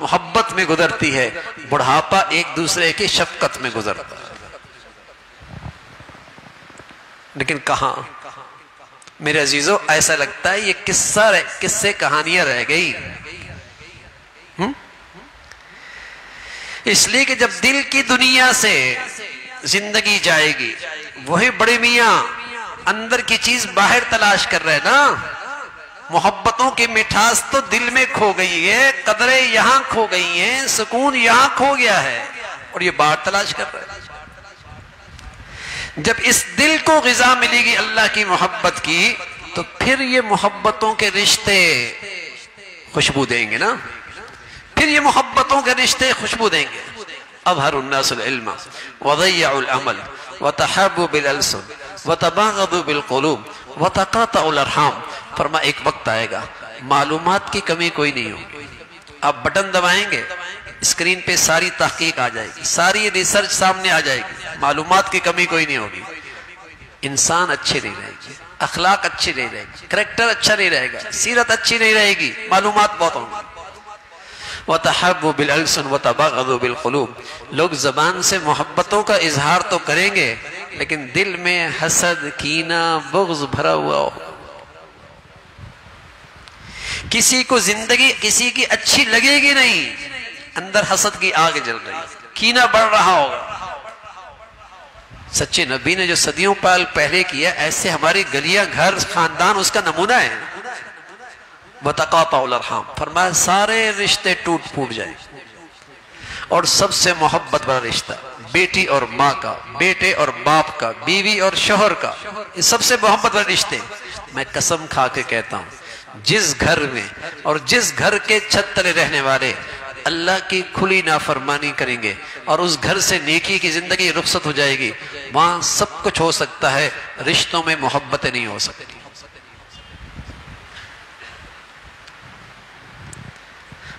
محبت میں گزرتی ہے، بڑھاپا ایک دوسرے کی شفقت میں گزرتا ہے. لیکن کہاں میرے عزیزو ایسا لگتا ہے یہ قصے کہانیاں رہ گئی. اس لیے کہ جب دل کی دنیا سے زندگی جائے گی وہی بڑے میاں اندر کی چیز باہر تلاش کر رہے نا. محبتوں کی مٹھاس تو دل میں کھو گئی ہے، قدریں یہاں کھو گئی ہیں، سکون یہاں کھو گیا ہے اور یہ باہر تلاش کر رہے ہیں. جب اس دل کو غذا ملے گی اللہ کی محبت کی تو پھر یہ محبتوں کے رشتے خوشبو دیں گے نا، پھر یہ محبتوں کے رشتے خوشبو دیں گے. اظہر الناس العلم وضيعوا العمل وتحابوا بالالسن وتباغضوا بالقلوب وتقاطعوا الارحام. فرما ایک وقت آئے گا معلومات کی کمی کوئی نہیں ہوگی. آپ بٹن دبائیں گے اسکرین پہ ساری تحقیق آ جائے گی، ساری ریسرچ سامنے آ جائے گی، معلومات کی کمی کوئی نہیں ہوگی. انسان اچھے نہیں رہے گی، اخلاق اچھی نہیں رہے گی، کریکٹر اچھا نہیں رہے گا، سیرت اچھی نہیں رہے گی، معلومات بہت ہوں گی. وَتَحَبُّوا بِالْأَلْسُنِ وَتَبَاغَضُوا بِالْقُلُوبِ. لوگ زبان سے محبتوں کا اظہار تو کریں گے لیکن دل میں حسد، کینہ، بغض بھرا ہوا ہو. کسی کو زندگی کسی کی اچھی لگے گی نہیں، اندر حسد کی آگ جل رہی، کینہ بڑھ رہا ہوگا. سچے نبی نے جو صدیوں پہلے کیا ایسے ہماری گلیاں، گھر، خاندان اس کا نمونہ ہے. وَتَقَاطَعُوا الْأَرْحَامَ. فرمایا سارے رشتے ٹوٹ پھوٹ جائیں. اور سب سے محبت والا رشتہ بیٹی اور ماں کا، بیٹے اور باپ کا، بیوی اور شوہر کا، یہ سب سے محبت والے رشتے. میں قسم کھا کے کہتا ہوں جس گھر میں اور جس گھر کے چھت تلے رہنے والے اللہ کی کھلی نافرمانی کریں گے اور اس گھر سے نیکی کی زندگی رخصت ہو جائے گی، وہاں سب کچھ ہو سکتا ہے، رشتوں میں محبتیں نہیں ہو سکتی.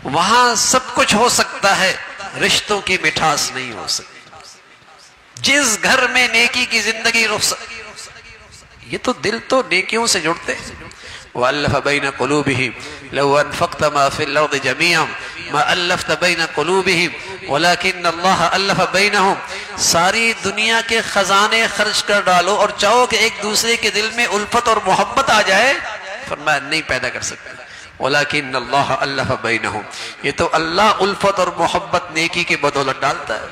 وہاں سب کچھ ہو سکتا ہے، رشتوں کی مٹھاس نہیں ہو سکتی. جس گھر میں نیکی کی زندگی رخصت، یہ تو دل تو نیکیوں سے جڑتے ہیں. وَأَلَّفَ بَيْنَ قُلُوبِهِمْ لَوْ أَنفَقْتَ مَا فِي الْأَرْضِ جَمِيعًا مَا أَلَّفْتَ بَيْنَ قُلُوبِهِمْ وَلَكِنَّ اللَّهَ أَلَّفَ بَيْنَهُمْ. ساری دنیا کے خزانے خرچ کر ڈالو اور چاہو کہ ایک دوسرے کے دل میں الفت اور محبت آ جائے، فرمایا نہیں پیدا کر سکتے. وَلَكِنَّ اللَّهَ أَلَّفَ بَيْنَهُمْ. یہ تو اللہ الفت اور محبت نیکی کی بدولت ڈالتا ہے،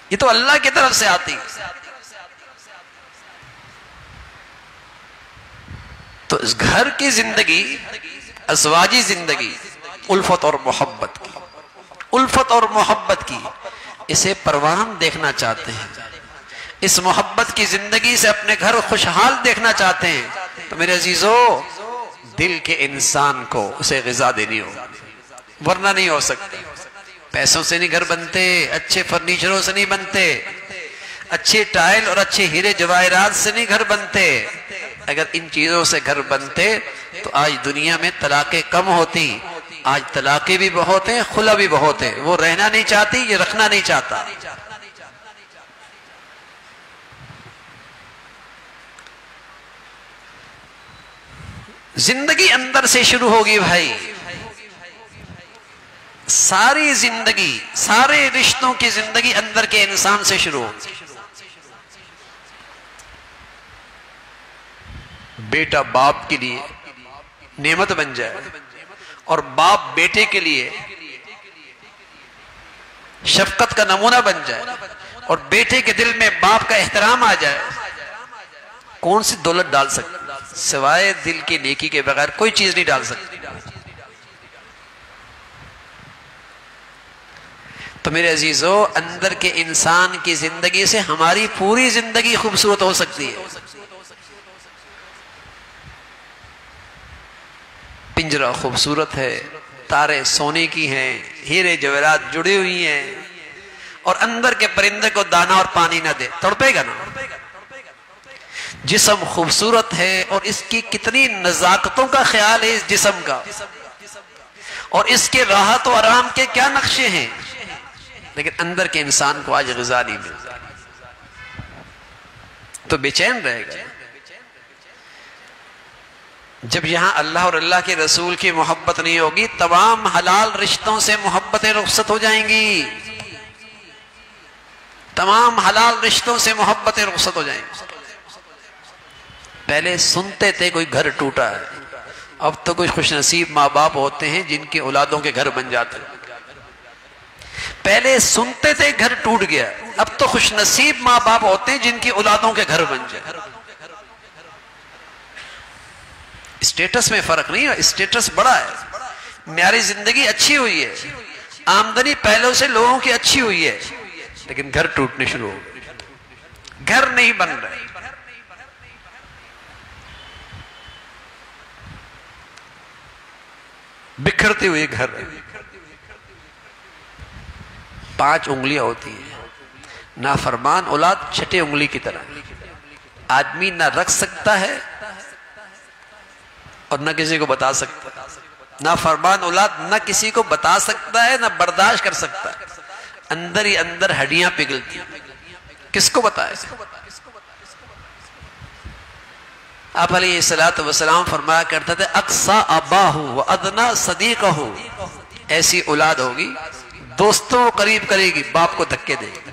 یہ تو اللہ کی طرف سے آتی. تو اس گھر کی زندگی، ازواجی زندگی الفت اور محبت کی، الفت اور محبت کی، اسے پروان دیکھنا چاہتے ہیں، اس محبت کی زندگی سے اپنے گھر خوشحال دیکھنا چاہتے ہیں تو میرے عزیزو دل کے انسان کو اسے غذا دینی ہو، ورنہ نہیں ہو سکتا. پیسوں سے نہیں گھر بنتے، اچھے فرنیچروں سے نہیں بنتے، اچھے ٹائل اور اچھے ہیرے جواہرات سے نہیں گھر بنتے. اگر ان چیزوں سے گھر بنتے تو آج دنیا میں طلاقیں کم ہوتی. آج طلاقیں بھی بہت ہیں، خلا بھی بہت ہے. وہ رہنا نہیں چاہتی، یہ رکھنا نہیں چاہتا. زندگی اندر سے شروع ہوگی بھائی. ساری زندگی، سارے رشتوں کی زندگی اندر کے انسان سے شروع ہوگی. بیٹا باپ کے لیے نعمت بن جائے اور باپ بیٹے کے لیے شفقت کا نمونہ بن جائے اور بیٹے کے دل میں باپ کا احترام آ جائے، کون سی دولت ڈال سکتی؟ سوائے دل کی نیکی کے بغیر کوئی چیز نہیں ڈال سکتی. تو میرے عزیزو اندر کے انسان کی زندگی سے ہماری پوری زندگی خوبصورت ہو سکتی ہے. پنجرہ خوبصورت ہے، تارے سونے کی ہیں، ہیرے جواہرات جڑی ہوئی ہیں، اور اندر کے پرندے کو دانا اور پانی نہ دے تڑپے گا نا. جسم خوبصورت ہے اور اس کی کتنی نزاکتوں کا خیال ہے اس جسم کا، اور اس کے راحت و آرام کے کیا نقشے ہیں، لیکن اندر کے انسان کو آج غذا نہیں ملتا تو بے چین رہے گا. جب یہاں اللہ اور اللہ کے رسول کی محبت نہیں ہوگی تمام حلال رشتوں سے محبتیں رخصت ہو جائیں گی، تمام حلال رشتوں سے محبتیں رخصت ہو جائیں گی. پہلے سنتے تھے کوئی گھر ٹوٹا ہے، اب تو کچھ خوش نصیب ماں باپ ہوتے ہیں جن کی اولادوں کے گھر بن جاتے ہیں. پہلے سنتے تھے گھر ٹوٹ گیا، اب تو خوش نصیب ماں باپ ہوتے ہیں جن کی اولادوں کے گھر بن جائے. اسٹیٹس میں فرق نہیں ہے، اسٹیٹس بڑا ہے، معیاری زندگی اچھی ہوئی ہے، آمدنی پہلوں سے لوگوں کی اچھی ہوئی ہے، لیکن گھر ٹوٹنے شروع ہو گئے. گھر نہیں بن رہے. بکھرتے ہوئے گھر. 5 انگلیاں ہوتی ہیں. نافرمان اولاد چھٹے انگلی کی طرح. آدمی نہ رکھ سکتا ہے اور نہ کسی کو بتا سکتا ہے. نافرمان اولاد نہ کسی کو بتا سکتا ہے نہ برداشت کر سکتا ہے. اندر ہی اندر ہڈیاں پگھلتی. کس کو بتائے؟ آپ علیہ السلام فرمایا کرتے تھے اقصا اباہ و ادنا صدیقہ. ایسی اولاد ہوگی دوستوں کو قریب کرے گی، باپ کو دھکے دے گی.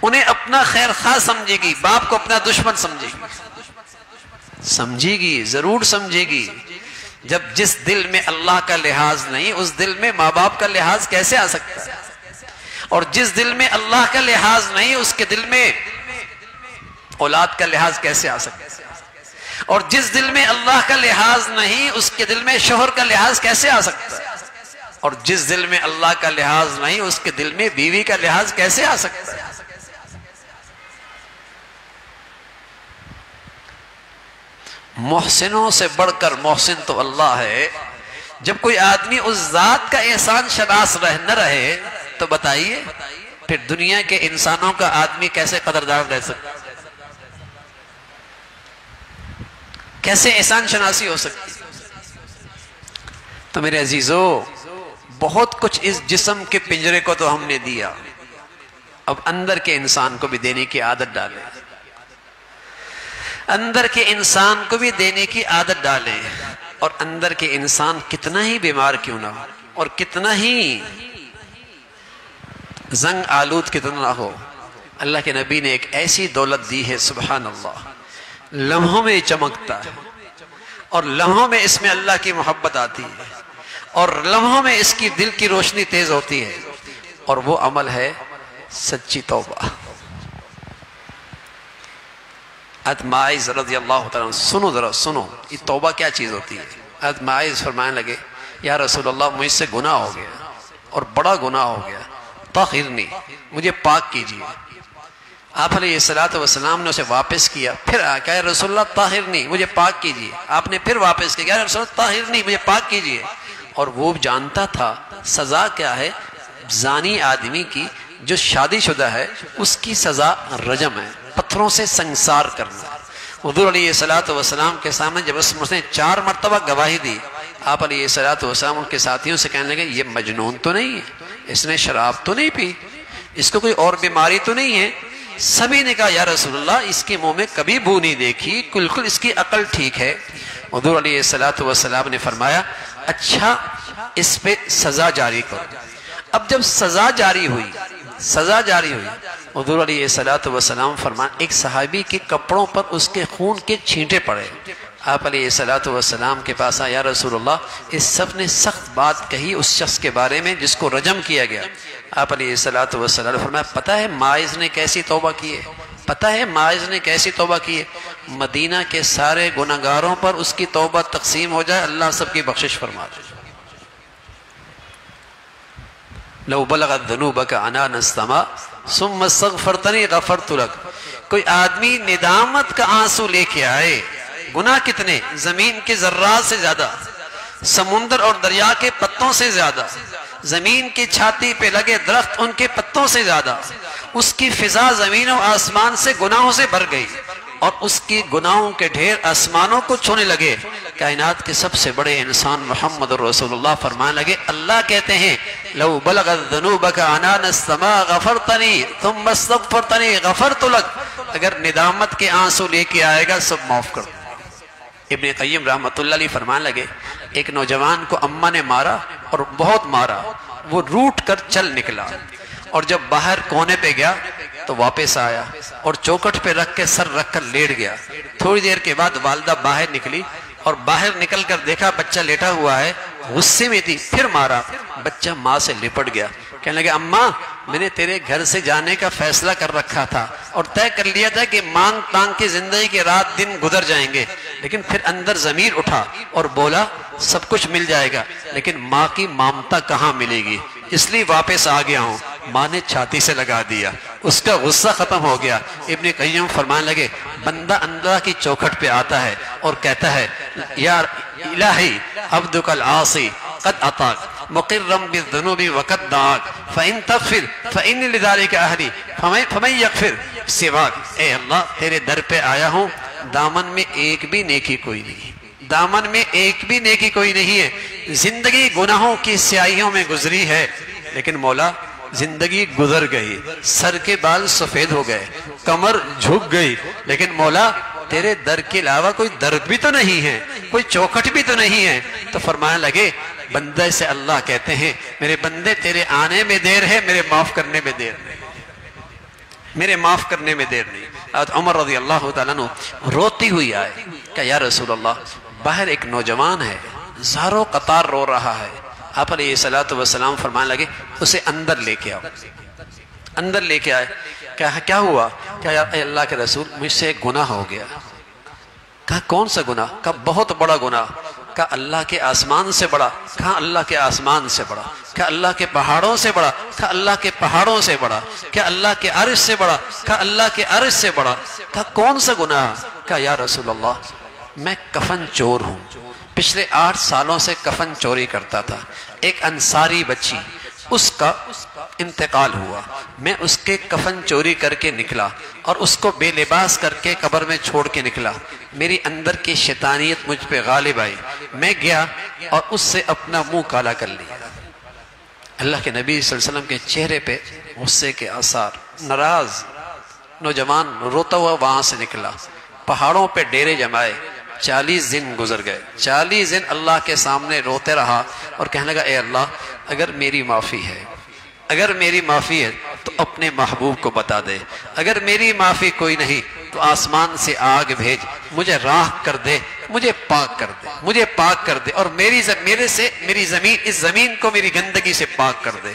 انہیں اپنا خیر خواہ سمجھے گی، باپ کو اپنا دشمن سمجھے گی. سمجھے گی، ضرور سمجھے گی. جب جس دل میں اللہ کا لحاظ نہیں اس دل میں ماں باپ کا لحاظ کیسے آ سکتا ہے؟ اور جس دل میں اللہ کا لحاظ نہیں اس کے دل میں اولاد کا لحاظ کیسے آ سکتا ہے؟ اور جس دل میں اللہ کا لحاظ نہیں اس کے دل میں شوہر کا لحاظ کیسے آ سکتا ہے؟ اور جس دل میں اللہ کا لحاظ نہیں اس کے دل میں بیوی کا لحاظ کیسے آ سکتا ہے؟ محسنوں سے بڑھ کر محسن تو اللہ ہے. جب کوئی آدمی اس ذات کا احسان شناس نہ رہے تو بتائیے پھر دنیا کے انسانوں کا آدمی کیسے قدردان رہ سکتا؟ کیسے احسان شناسی ہو سکتی؟ تو میرے عزیزو بہت کچھ اس جسم کے پنجرے کو تو ہم نے دیا، اب اندر کے انسان کو بھی دینے کی عادت ڈالیں. اندر کے انسان کو بھی دینے کی عادت ڈالیں. اور اندر کے انسان کتنا ہی بیمار کیوں نہ ہو اور کتنا ہی زنگ آلود کتنا نہ ہو، اللہ کے نبی نے ایک ایسی دولت دی ہے سبحان اللہ، لمحوں میں چمکتا ہے اور لمحوں میں اس میں اللہ کی محبت آتی ہے اور لمحوں میں اس کی دل کی روشنی تیز ہوتی ہے. اور وہ عمل ہے سچی توبہ. حضرت معاذ رضی اللہ تعالیٰ سنو ذرا سنو یہ توبہ کیا چیز ہوتی ہے. حضرت معاذ فرمانے لگے یا رسول اللہ مجھ سے گناہ ہو گیا اور بڑا گناہ ہو گیا، طہرنی مجھے پاک کیجیے. آپ علیہ السلام نے اسے واپس کیا، پھر کہا یا رسول اللہ طہرنی مجھے پاک کیجیے. آپ نے پھر واپس کیا یا رسول اللہ طہرنی مجھے پاک کیجیے. اور وہ جانتا تھا سزا کیا ہے. زانی آدمی کی جو شادی شدہ ہے اس کی سزا رجم ہے، پتھروں سے سنسار کرنا. حضور علیہ السلام کے سامنے جب اس نے 4 مرتبہ گواہی دی، آپ علیہ السلام ان کے ساتھیوں سے کہنے لگے یہ مجنون تو نہیں ہے، اس نے شراب تو نہیں پی، اس کو کوئی اور بیماری تو نہیں ہے. سبھی نے کہا یا رسول اللہ اس کے منہ میں کبھی بو نہیں دیکھی، بالکل اس کی عقل ٹھیک ہے. حضور علیہ السلام نے فرمایا اچھا اس پہ سزا جاری کرو. اب جب سزا جاری ہوئی حضور علیہ السلام فرمان ایک صحابی کے کپڑوں پر اس کے خون کے چھینٹے پڑے. آپ علیہ السلام کے پاس آیا یا رسول اللہ اس سب نے سخت بات کہی اس شخص کے بارے میں جس کو رجم کیا گیا. آپ علیہ السلام نے فرمایا پتہ ہے معاذ نے کیسی توبہ کی ہے، پتہ ہے معاذ نے کیسی توبہ کی ہے. مدینہ کے سارے گناہگاروں پر اس کی توبہ تقسیم ہو جائے اللہ سب کی بخشش فرما دے. لو بلغت ذنوبک عنان السماء ثم استغفرتنی غفرت لک. کوئی آدمی ندامت کا آنسو لے کے آئے، گناہ کتنے، زمین کے ذرات سے زیادہ، سمندر اور دریا کے پتوں سے زیادہ، زمین کی چھاتی پہ لگے درخت ان کے پتوں سے زیادہ، اس کی فضا زمین و آسمان سے گناہوں سے بھر گئی اور اس کی گناہوں کے ڈھیر آسمانوں کو چھونے لگے. کائنات کے سب سے بڑے انسان محمد رسول اللہ فرمانے لگے اللہ کہتے ہیں لو بلغت ذنوبک عنان السماء غفرتنی ثم استغفرتنی غفرت لک. اگر ندامت کے آنسو لے کے آئے گا سب معاف کر دوں. ابن قیم رحمۃ اللہ علیہ فرمانے لگے ایک نوجوان کو اماں نے مارا اور بہت مارا، وہ روٹ کر چل نکلا اور جب باہر کونے پہ گیا تو واپس آیا اور چوکٹ پہ رکھ کے سر رکھ کر لیٹ گیا. تھوڑی دیر کے بعد والدہ باہر نکلی اور باہر نکل کر دیکھا بچہ لیٹا ہوا ہے، غصے میں تھی، پھر مارا، بچہ ماں سے لپٹ گیا. کہنے لگے اماں میں نے تیرے گھر سے جانے کا فیصلہ کر رکھا تھا اور طے کر لیا تھا کہ مانگ تانگ کی زندگی کے رات دن گزر جائیں گے، لیکن پھر اندر ضمیر اٹھا اور بولا سب کچھ مل جائے گا لیکن ماں کی ممتا کہاں ملے گی، اس لیے واپس آ گیا ہوں. ماں نے چھاتی سے لگا دیا، اس کا غصہ ختم ہو گیا۔ ابن قیم فرمانے لگے بندہ اللہ کی چوکھٹ پہ آتا ہے اور کہتا ہے یا الہی عبدک العاصی قد اطاق مقرم بالذنوب وقد دعاک فإن تغفر فإن لذلك اہلی فمن یغفر سواک۔ اے اللہ تیرے در پہ آیا ہوں، دامن میں ایک بھی نیکی کوئی نہیں، دامن میں ایک بھی نیکی کوئی نہیں ہے، زندگی گناہوں کی سیاہیوں میں گزری ہے، لیکن مولا زندگی گزر گئی، سر کے بال سفید ہو گئے، کمر جھک گئی، لیکن مولا تیرے در کے علاوہ کوئی درد بھی تو نہیں ہے، کوئی چوکھٹ بھی تو نہیں ہے۔ تو فرمانے لگے بندے سے اللہ کہتے ہیں میرے بندے تیرے آنے میں دیر ہے، میرے معاف کرنے میں دیر نہیں، میرے معاف کرنے میں دیر نہیں۔ عمر رضی اللہ تعالیٰ عنہ روتی ہوئی آئے کہ یا رسول اللہ باہر ایک نوجوان ہے، زاروں قطار رو رہا ہے۔ آپ علیہ السلام فرمانے لگے اسے اندر لے کے آؤ، اندر لے کے آئے۔ کہا کیا ہوا؟ کہا اے اللہ کے رسول مجھ سے ایک گناہ ہو گیا۔ کہا کون سا گناہ؟ کہا بہت بڑا گناہ۔ کہا اللہ کے آسمان سے بڑا؟ کہا اللہ کے آسمان سے بڑا۔ کہا اللہ کے پہاڑوں سے بڑا؟ کہا اللہ کے پہاڑوں سے بڑا۔ کہا اللہ کے عرش سے بڑا؟ کہا اللہ کے عرش سے بڑا۔ کہا کون سا گناہ؟ کہا یا رسول اللہ میں کفن چور ہوں، پچھلے 8 سالوں سے کفن چوری کرتا تھا۔ ایک انصاری بچی اس کا انتقال ہوا، میں اس کے کفن چوری کر کے نکلا اور اس کو بے لباس کر کے قبر میں چھوڑ کے نکلا۔ میری اندر کی شیطانیت مجھ پہ غالب آئی، میں گیا اور اس سے اپنا منہ کالا کر لیا۔ اللہ کے نبی صلی اللہ علیہ وسلم کے چہرے پہ غصے کے آثار، ناراض نوجوان روتا ہوا وہاں سے نکلا، پہاڑوں پہ ڈیرے جمائے، 40 دن گزر گئے، 40 دن اللہ کے سامنے روتے رہا اور کہنے لگا اے اللہ اگر میری معافی ہے، اگر میری معافی ہے تو اپنے محبوب کو بتا دے، اگر میری معافی کوئی نہیں تو آسمان سے آگ بھیج، مجھے راہ کر دے، مجھے پاک کر دے، مجھے پاک کر دے اور میری زمین، اس زمین کو میری گندگی سے پاک کر دے۔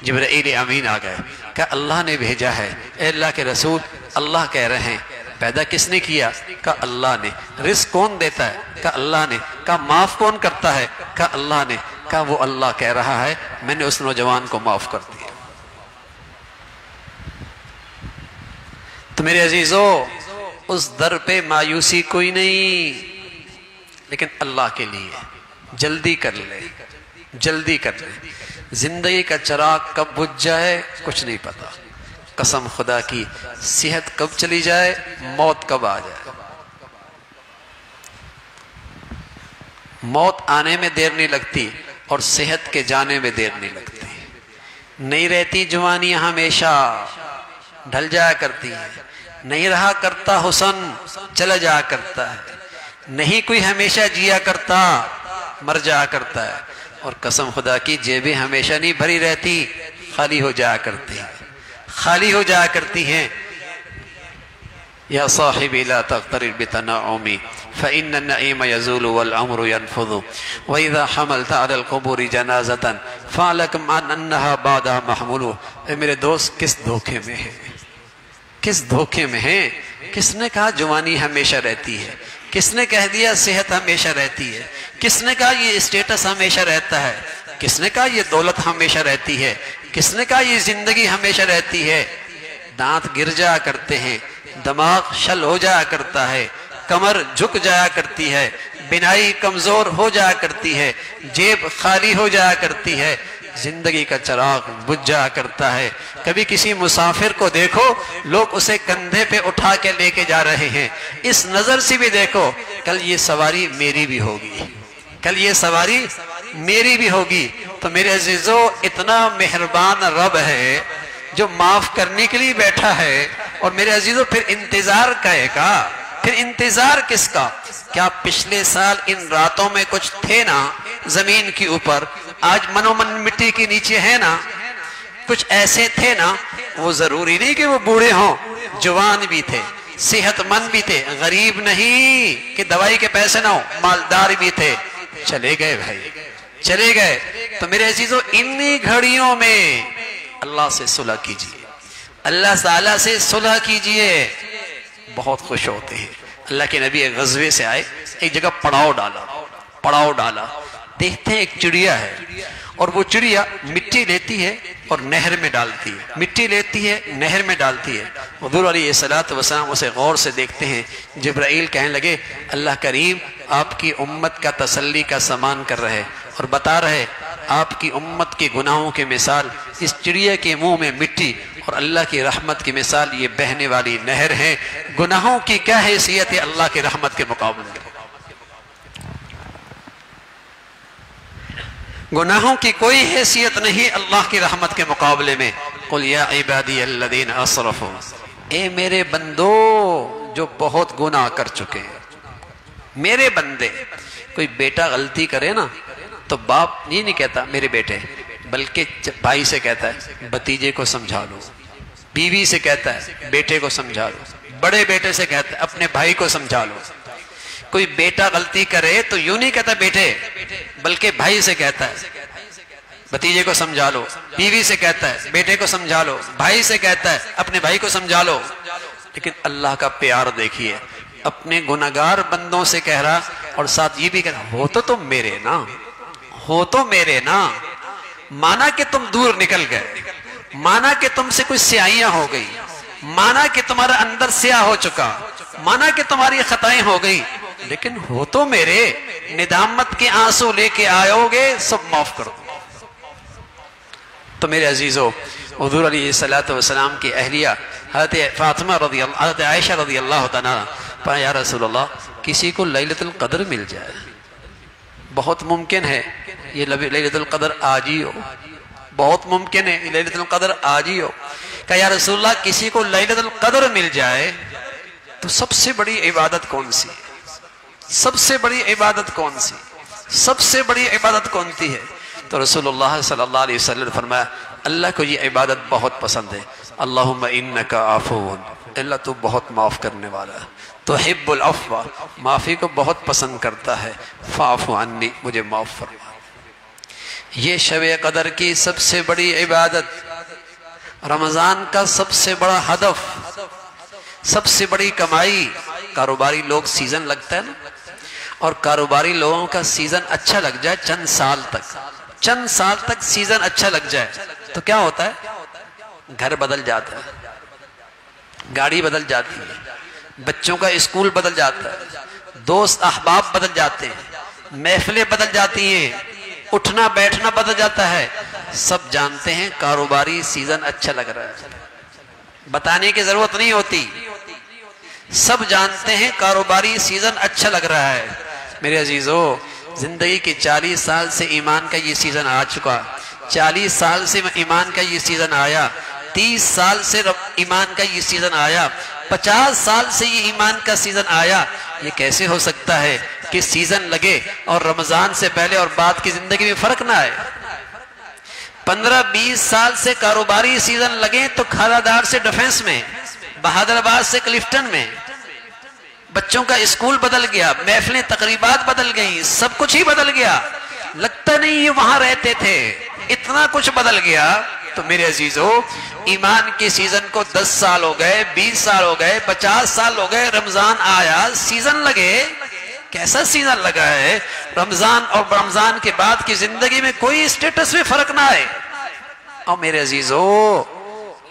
جبرائیل امین آ گئے کہ اللہ نے بھیجا ہے۔ اے اللہ کے رسول اللہ کہہ رہے ہیں پیدا کس نے کیا؟ کہ اللہ نے۔ رزق کون دیتا ہے؟ کہ اللہ نے۔ کہ معاف کون کرتا ہے؟ کہ اللہ نے۔ کہ وہ اللہ کہہ رہا ہے میں نے اس نوجوان کو معاف کر دیا۔ تو میرے عزیزو اس در پہ مایوسی کوئی نہیں، لیکن اللہ کے لیے جلدی کر لے، جلدی کر لے۔ زندگی کا چراغ کب بجھ جائے کچھ نہیں پتا، قسم خدا کی صحت کب چلی جائے، موت کب آ جائے۔ موت آنے میں دیر نہیں لگتی اور صحت کے جانے میں دیر نہیں لگتی۔ نہیں رہتی جوانی ہمیشہ، ڈھل جایا کرتی ہے۔ نہیں رہا کرتا حسن، چلا جایا کرتا ہے۔ نہیں کوئی ہمیشہ جیا کرتا، مر جایا کرتا ہے۔ اور قسم خدا کی جیبیں ہمیشہ نہیں بھری رہتی، خالی ہو جایا کرتی ہیں، خالی ہو جایا کرتی ہیں۔ یا صاحبی لا تغترر بتنعمی فإن النعیم یزول والعمر ينفض وإذا حملت على القبور جنازة فاعلم أنها بعدها محمول۔ اے میرے دوست کس دھوکے میں ہے، کس دھوکے میں ہے؟ کس نے کہا جوانی ہمیشہ رہتی ہے؟ کس نے کہہ دیا صحت ہمیشہ رہتی ہے؟ کس نے کہا یہ اسٹیٹس ہمیشہ رہتا ہے؟ کس نے کہا یہ دولت ہمیشہ رہتی ہے؟ کس نے کہا یہ زندگی ہمیشہ رہتی ہے؟ دانت گر جایا کرتے ہیں، دماغ شل ہو جایا کرتا ہے، کمر جھک جایا کرتی ہے، بینائی کمزور ہو جایا کرتی ہے، جیب خالی ہو جایا کرتی ہے، زندگی کا چراغ بجھ جایا کرتا ہے۔ کبھی کسی مسافر کو دیکھو لوگ اسے کندھے پہ اٹھا کے لے کے جا رہے ہیں، اس نظر سے بھی دیکھو کل یہ سواری میری بھی ہوگی، کل یہ سواری میری بھی ہوگی۔ تو میرے عزیزو اتنا مہربان رب ہے جو معاف کرنے کے لیے بیٹھا ہے۔ اور میرے عزیزو پھر انتظار کہے گا، پھر انتظار کس کا؟ کیا پچھلے سال ان راتوں میں کچھ تھے نا زمین کی اوپر، آج منو من مٹی کے نیچے ہے نا؟ کچھ ایسے تھے نا، وہ ضروری نہیں کہ وہ بوڑھے ہوں، جوان بھی تھے، صحت مند بھی تھے، غریب نہیں کہ دوائی کے پیسے نہ ہو، مالدار بھی تھے، چلے گئے بھائی، چلے گئے۔ تو میرے عزیزو انہی گھڑیوں میں اللہ سے صلح کیجئے، اللہ تعالیٰ سے صلح کیجئے، بہت خوش ہوتے ہیں۔ اللہ کے نبی ایک غزوے سے آئے، ایک جگہ پڑاؤ ڈالا، دیکھتے ہیں ایک چڑیا ہے اور وہ چڑیا مٹی لیتی ہے اور نہر میں ڈالتی ہے، مٹی لیتی ہے نہر میں ڈالتی ہے۔ حضور علیہ الصلوۃ والسلام اسے غور سے دیکھتے ہیں، جبرائیل کہنے لگے اللہ کریم آپ کی امت کا تسلی کا سامان کر رہے اور بتا رہے آپ کی امت کے گناہوں کی مثال اس چڑیا کے منہ میں مٹی اور اللہ کی رحمت کی مثال یہ بہنے والی نہر ہے، گناہوں کی کیا حیثیت ہے اللہ کی رحمت کے مقابلے میں؟ گناہوں کی کوئی حیثیت نہیں اللہ کی رحمت کے مقابلے میں۔ قل یا عبادی الذین اسرفوا، اے میرے بندو جو بہت گناہ کر چکے ہیں، میرے بندے۔ کوئی بیٹا غلطی کرے نا تو باپ یہ نہیں کہتا میرے بیٹے، بلکہ بھائی سے کہتا ہے بھتیجے کو سمجھا لو، بیوی سے کہتا ہے بیٹے کو سمجھا لو، بڑے بیٹے سے کہتا ہے اپنے بھائی کو سمجھا لو۔ کوئی بیٹا غلطی کرے تو یوں نہیں کہتا بیٹے، بلکہ بھائی سے کہتا ہے بھتیجے کو سمجھا لو، بیوی سے کہتا ہے بیٹے کو سمجھا لو، بھائی سے کہتا ہے اپنے بھائی کو سمجھا لو۔ لیکن اللہ کا پیار دیکھیے، اپنے گناہگار بندوں سے کہہ رہا اور ساتھ یہ بھی کہہ رہا ہو تو تم میرے نا، ہو تو میرے نا۔ مانا کہ تم دور نکل گئے، مانا کہ تم سے کچھ سیاہیاں ہو گئی، مانا کہ تمہارا اندر سیاہ ہو چکا، مانا کہ تمہاری خطائیں ہو گئی، لیکن ہو تو میرے، ندامت کے آنسو لے کے آئو گے سب معاف کر دو۔ تو میرے عزیزو، حضور علیہ السلام کی اہلیہ حضرت فاطمہ رضی اللہ، حضرت عائشہ رضی اللہ تعالیٰ، یا رسول اللہ کسی کو لیلۃ القدر مل جائے، بہت ممکن ہے یہ لیلۃ القدر آج ہی ہو، بہت ممکن ہے لیلۃ القدر آج ہی ہو۔ کہ یا رسول اللہ کسی کو لیلۃ القدر مل جائے تو سب سے بڑی عبادت کون سی؟ سب سے بڑی عبادت کون سی؟ سب سے بڑی عبادت کون سی ہے؟ تو رسول اللہ صلی اللہ علیہ وسلم نے فرمایا اللہ کو یہ عبادت بہت پسند ہے، اللہم انکا عفو، اللہ تو بہت معاف کرنے والا ہے، تحب العفو، معافی کو بہت پسند کرتا ہے، فاعف عنی، مجھے معاف فرما۔ یہ شب قدر کی سب سے بڑی عبادت، رمضان کا سب سے بڑا ہدف، سب سے بڑی کمائی۔ کاروباری لوگ سیزن لگتا ہے نا، اور کاروباری لوگوں کا سیزن اچھا لگ جائے چند سال تک سیزن اچھا لگ جائے تو کیا ہوتا ہے؟ گھر بدل جاتا ہے، گاڑی بدل جاتی ہے، بچوں کا اسکول بدل جاتا ہے، دوست احباب بدل جاتے ہیں، محفلیں بدل جاتی ہیں، اٹھنا بیٹھنا بدل جاتا ہے۔ سب جانتے ہیں کاروباری سیزن اچھا لگ رہا ہے، بتانے کی ضرورت نہیں ہوتی، سب جانتے ہیں کاروباری سیزن اچھا لگ رہا ہے۔ میرے عزیزو، زندگی کے 40 سال سے ایمان کا یہ سیزن آ چکا، 40 سال سے ایمان کا یہ سیزن آیا، 30 سال سے ایمان کا یہ سیزن آیا، 50 سال سے یہ ایمان کا سیزن آیا۔ یہ کیسے ہو سکتا ہے کہ سیزن لگے اور رمضان سے پہلے اور بعد کی زندگی میں فرق نہ آئے؟ 15-20 سال سے کاروباری سیزن لگے تو کھالا دار سے ڈیفنس میں، بہادر آباد سے کلفٹن میں، بچوں کا اسکول بدل گیا، محفلیں تقریبات بدل گئیں، سب کچھ ہی بدل گیا، لگتا نہیں یہ وہاں رہتے تھے، اتنا کچھ بدل گیا۔ تو میرے عزیزو، ایمان کے سیزن کو 10 سال ہو گئے، 20 سال ہو گئے، 50 سال ہو گئے، رمضان آیا، سیزن لگے، کیسا سیزن لگا ہے؟ رمضان اور رمضان کے بعد کی زندگی میں کوئی اسٹیٹس میں فرق نہ آئے۔ اور میرے عزیزو،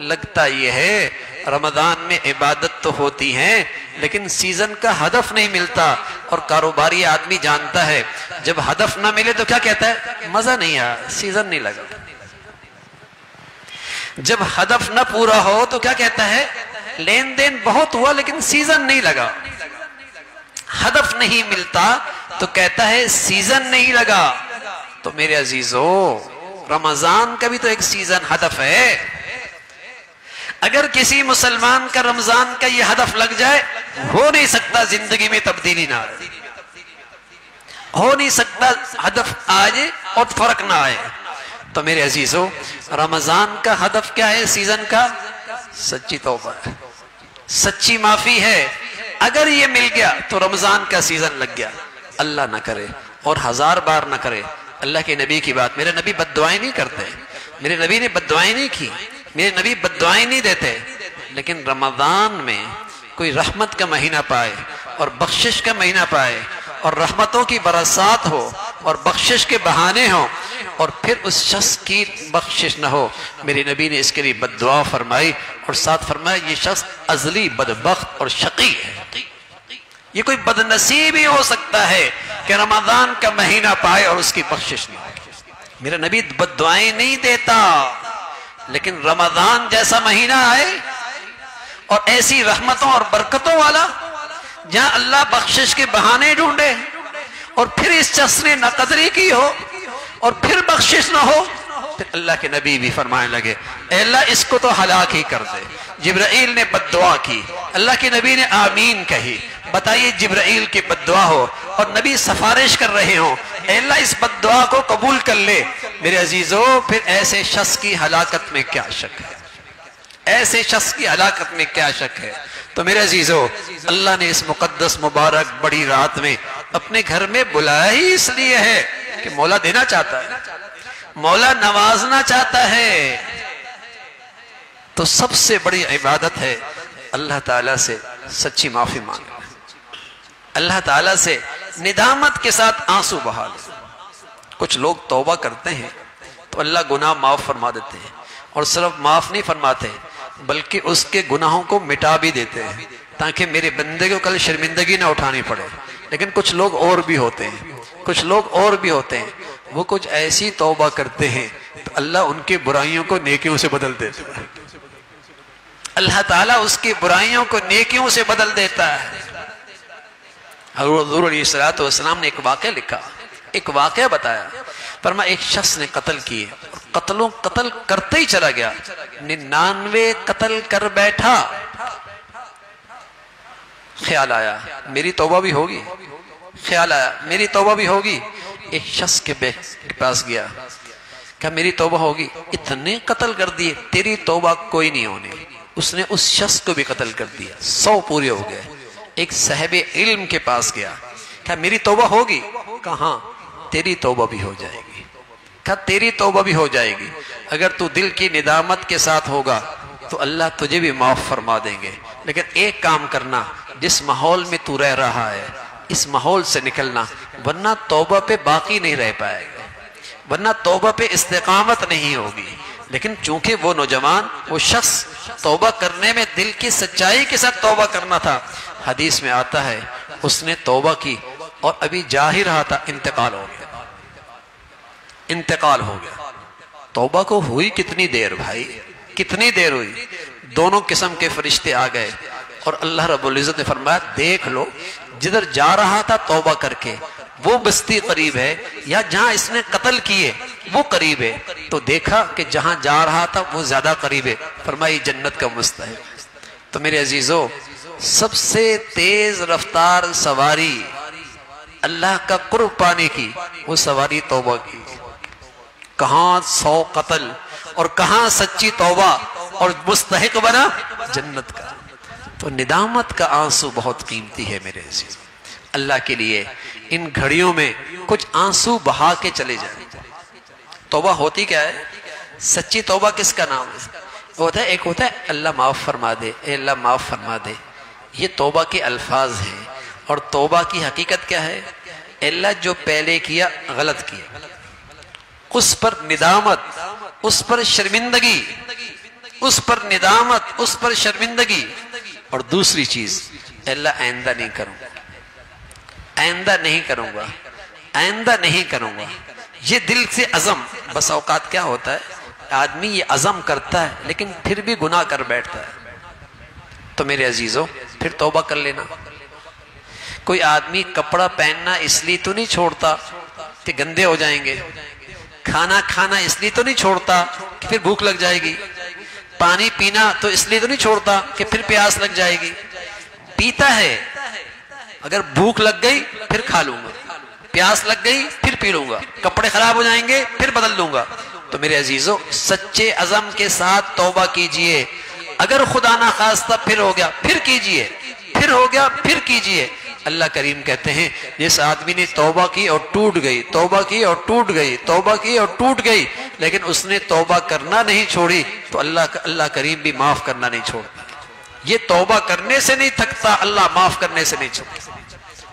لگتا یہ ہے رمضان میں عبادت تو ہوتی ہیں لیکن سیزن کا ہدف نہیں ملتا، اور کاروباری آدمی جانتا ہے جب ہدف نہ ملے تو کیا کہتا ہے؟ مزہ نہیں آیا، سیزن نہیں لگا۔ جب ہدف نہ پورا ہو تو کیا کہتا ہے؟ لین دین بہت ہوا لیکن سیزن نہیں لگا۔ ہدف نہیں ملتا تو کہتا ہے سیزن نہیں لگا۔ تو میرے عزیزو، رمضان کا بھی تو ایک سیزن ہدف ہے۔ اگر کسی مسلمان کا رمضان کا یہ ہدف لگ جائے، ہو نہیں سکتا زندگی میں تبدیلی نہ آئے، ہو نہیں سکتا ہدف آئے اور فرق نہ آئے۔ تو میرے عزیزو، رمضان کا ہدف کیا ہے؟ سیزن کا سچی توبہ ہے، سچی معافی ہے۔ اگر یہ مل گیا تو رمضان کا سیزن لگ گیا۔ اللہ نہ کرے اور 1000 بار نہ کرے، اللہ کے نبی کی بات، میرے نبی بد دعائیں نہیں کرتے، میرے نبی نے بد دعائیں نہیں کی، میرے نبی بد دعائیں نہیں دیتے، لیکن رمضان میں کوئی رحمت کا مہینہ پائے اور بخشش کا مہینہ پائے اور رحمتوں کی برسات ہو اور بخشش کے بہانے ہوں، اور پھر اس شخص کی بخشش نہ ہو. میری نبی نے اس کے لیے بد دعا فرمائی اور ساتھ فرمایا یہ شخص ازلی بدبخت اور شقی ہے. یہ کوئی بد نصیب ہی ہو سکتا ہے کہ رمضان کا مہینہ پائے اور اس کی بخشش نہ ہو. میرا نبی بد دعائیں نہیں دیتا، لیکن رمضان جیسا مہینہ آئے اور ایسی رحمتوں اور برکتوں والا جہاں اللہ بخشش کے بہانے ڈھونڈے اور پھر اس شخص نے ناقدری کی ہو اور پھر بخشش نہ ہو، پھر اللہ کے نبی بھی فرمانے لگے اے اللہ اس کو تو ہلاک ہی کر دے. جبرائیل نے بد دعا کی، اللہ کے نبی نے آمین کہی. بتائیے جبرائیل کی بد دعا ہو اور نبی سفارش کر رہے ہوں اے اللہ اس بد دعا کو قبول کر لے. میرے عزیزو پھر ایسے شخص کی ہلاکت میں کیا شک ہے، ایسے شخص کی ہلاکت میں کیا شک ہے. تو میرے عزیزو اللہ نے اس مقدس مبارک بڑی رات میں اپنے گھر میں بلایا ہی اس لیے ہے کہ مولا دینا چاہتا ہے، مولا نوازنا چاہتا ہے. تو سب سے بڑی عبادت ہے اللہ تعالیٰ سے سچی معافی مانگنا، اللہ تعالیٰ سے ندامت کے ساتھ آنسو بہا لے. کچھ لوگ توبہ کرتے ہیں تو اللہ گناہ معاف فرما دیتے ہیں، اور صرف معاف نہیں فرماتے بلکہ اس کے گناہوں کو مٹا بھی دیتے ہیں تاکہ میرے بندے کو کل شرمندگی نہ اٹھانی پڑے. لیکن کچھ لوگ اور بھی ہوتے ہیں، کچھ لوگ اور بھی ہوتے ہیں وہ کچھ ایسی توبہ کرتے ہیں تو اللہ ان کی برائیوں کو نیکیوں سے بدل دیتا ہے. اللہ تعالیٰ اس کی برائیوں کو نیکیوں سے بدل دیتا ہے. حضور علیہ السلام نے ایک واقعہ لکھا، ایک واقعہ بتایا. فرمایا ایک شخص نے قتل کیے، قتل کرتے ہی چلا گیا، 99 قتل کر بیٹھا. خیال آیا میری توبہ بھی ہوگی، خیال آیا میری توبہ بھی ہوگی. ایک شخص کے پاس گیا، کہا میری توبہ ہوگی، اتنے قتل کر دیے تیری توبہ کوئی نہیں ہونی. اس نے اس شخص کو بھی قتل کر دیا، 100 پورے ہو گئے. ایک صاحب علم کے پاس گیا، کہا میری توبہ ہوگی، کہاں تیری توبہ بھی ہو جائے گی. کہا تیری توبہ بھی ہو جائے گی، اگر تو دل کی ندامت کے ساتھ ہوگا تو اللہ تجھے بھی معاف فرما دیں گے. لیکن ایک کام کرنا، جس ماحول میں تو رہ رہا ہے اس ماحول سے نکلنا، ورنہ توبہ پہ باقی نہیں رہ پائے گا، ورنہ توبہ پہ استقامت نہیں ہوگی. لیکن چونکہ وہ نوجوان، وہ شخص توبہ کرنے میں دل کی سچائی کے ساتھ توبہ کرنا تھا. حدیث میں آتا ہے اس نے توبہ کی اور ابھی جا ہی رہا تھا انتقال ہو گیا، انتقال ہو گیا. توبہ کو ہوئی کتنی دیر بھائی، کتنی دیر ہوئی. دونوں قسم کے فرشتے آ گئے اور اللہ رب العزت نے فرمایا دیکھ لو جدھر جا رہا تھا توبہ کر کے وہ بستی قریب ہے یا جہاں اس نے قتل کیے وہ قریب ہے. تو دیکھا کہ جہاں جا رہا تھا وہ زیادہ قریب ہے، فرمائی جنت کا مستحق. تو میرے عزیزو سب سے تیز رفتار سواری اللہ کا قرب پانے کی وہ سواری توبہ کی. کہاں 100 قتل اور کہاں سچی توبہ اور مستحق بنا جنت کا. تو ندامت کا آنسو بہت قیمتی ہے میرے عزیز. اللہ کے لیے ان گھڑیوں میں کچھ آنسو بہا کے چلے جائیں. توبہ ہوتی کیا ہے؟ سچی توبہ کس کا نام ہے؟ ایک ہوتا ہے اللہ معاف فرما دے، اے اللہ معاف فرما دے. یہ توبہ کے الفاظ ہیں، اور توبہ کی حقیقت کیا ہے؟ اے اللہ جو پہلے کیا غلط کیا اس پر ندامت، اس پر شرمندگی، اس پر ندامت، اس پر شرمندگی. اور دوسری چیز اے اللہ آئندہ نہیں کروں گا، آئندہ نہیں کروں گا، آئندہ نہیں کروں گا. یہ دل سے عزم. بس اوقات کیا ہوتا ہے آدمی یہ عزم کرتا ہے لیکن پھر بھی گناہ کر بیٹھتا ہے. تو میرے عزیزوں پھر توبہ کر لینا. کوئی آدمی کپڑا پہننا اس لیے تو نہیں چھوڑتا کہ گندے ہو جائیں گے، کھانا کھانا اس لیے تو نہیں چھوڑتا کہ پھر بھوک لگ جائے گی، پانی پینا تو اس لیے تو نہیں چھوڑتا کہ پھر پیاس لگ جائے گی. پیتا ہے، اگر بھوک لگ گئی پھر کھا لوں گا، پیاس لگ گئی پھر پی لوں گا، کپڑے خراب ہو جائیں گے پھر بدل لوں گا. تو میرے عزیزوں سچے عزم کے ساتھ توبہ کیجئے. اگر خدا نہ خواستہ پھر ہو گیا پھر کیجئے، پھر ہو گیا پھر کیجئے. اللہ کریم کہتے ہیں جس آدمی نے توبہ کی اور ٹوٹ گئی، توبہ کی اور ٹوٹ گئی، توبہ کی اور ٹوٹ گئی، لیکن اس نے توبہ کرنا نہیں چھوڑی تو اللہ کریم بھی معاف کرنا نہیں چھوڑتا. یہ توبہ کرنے سے نہیں تھکتا، اللہ معاف کرنے سے نہیں چھوڑتا.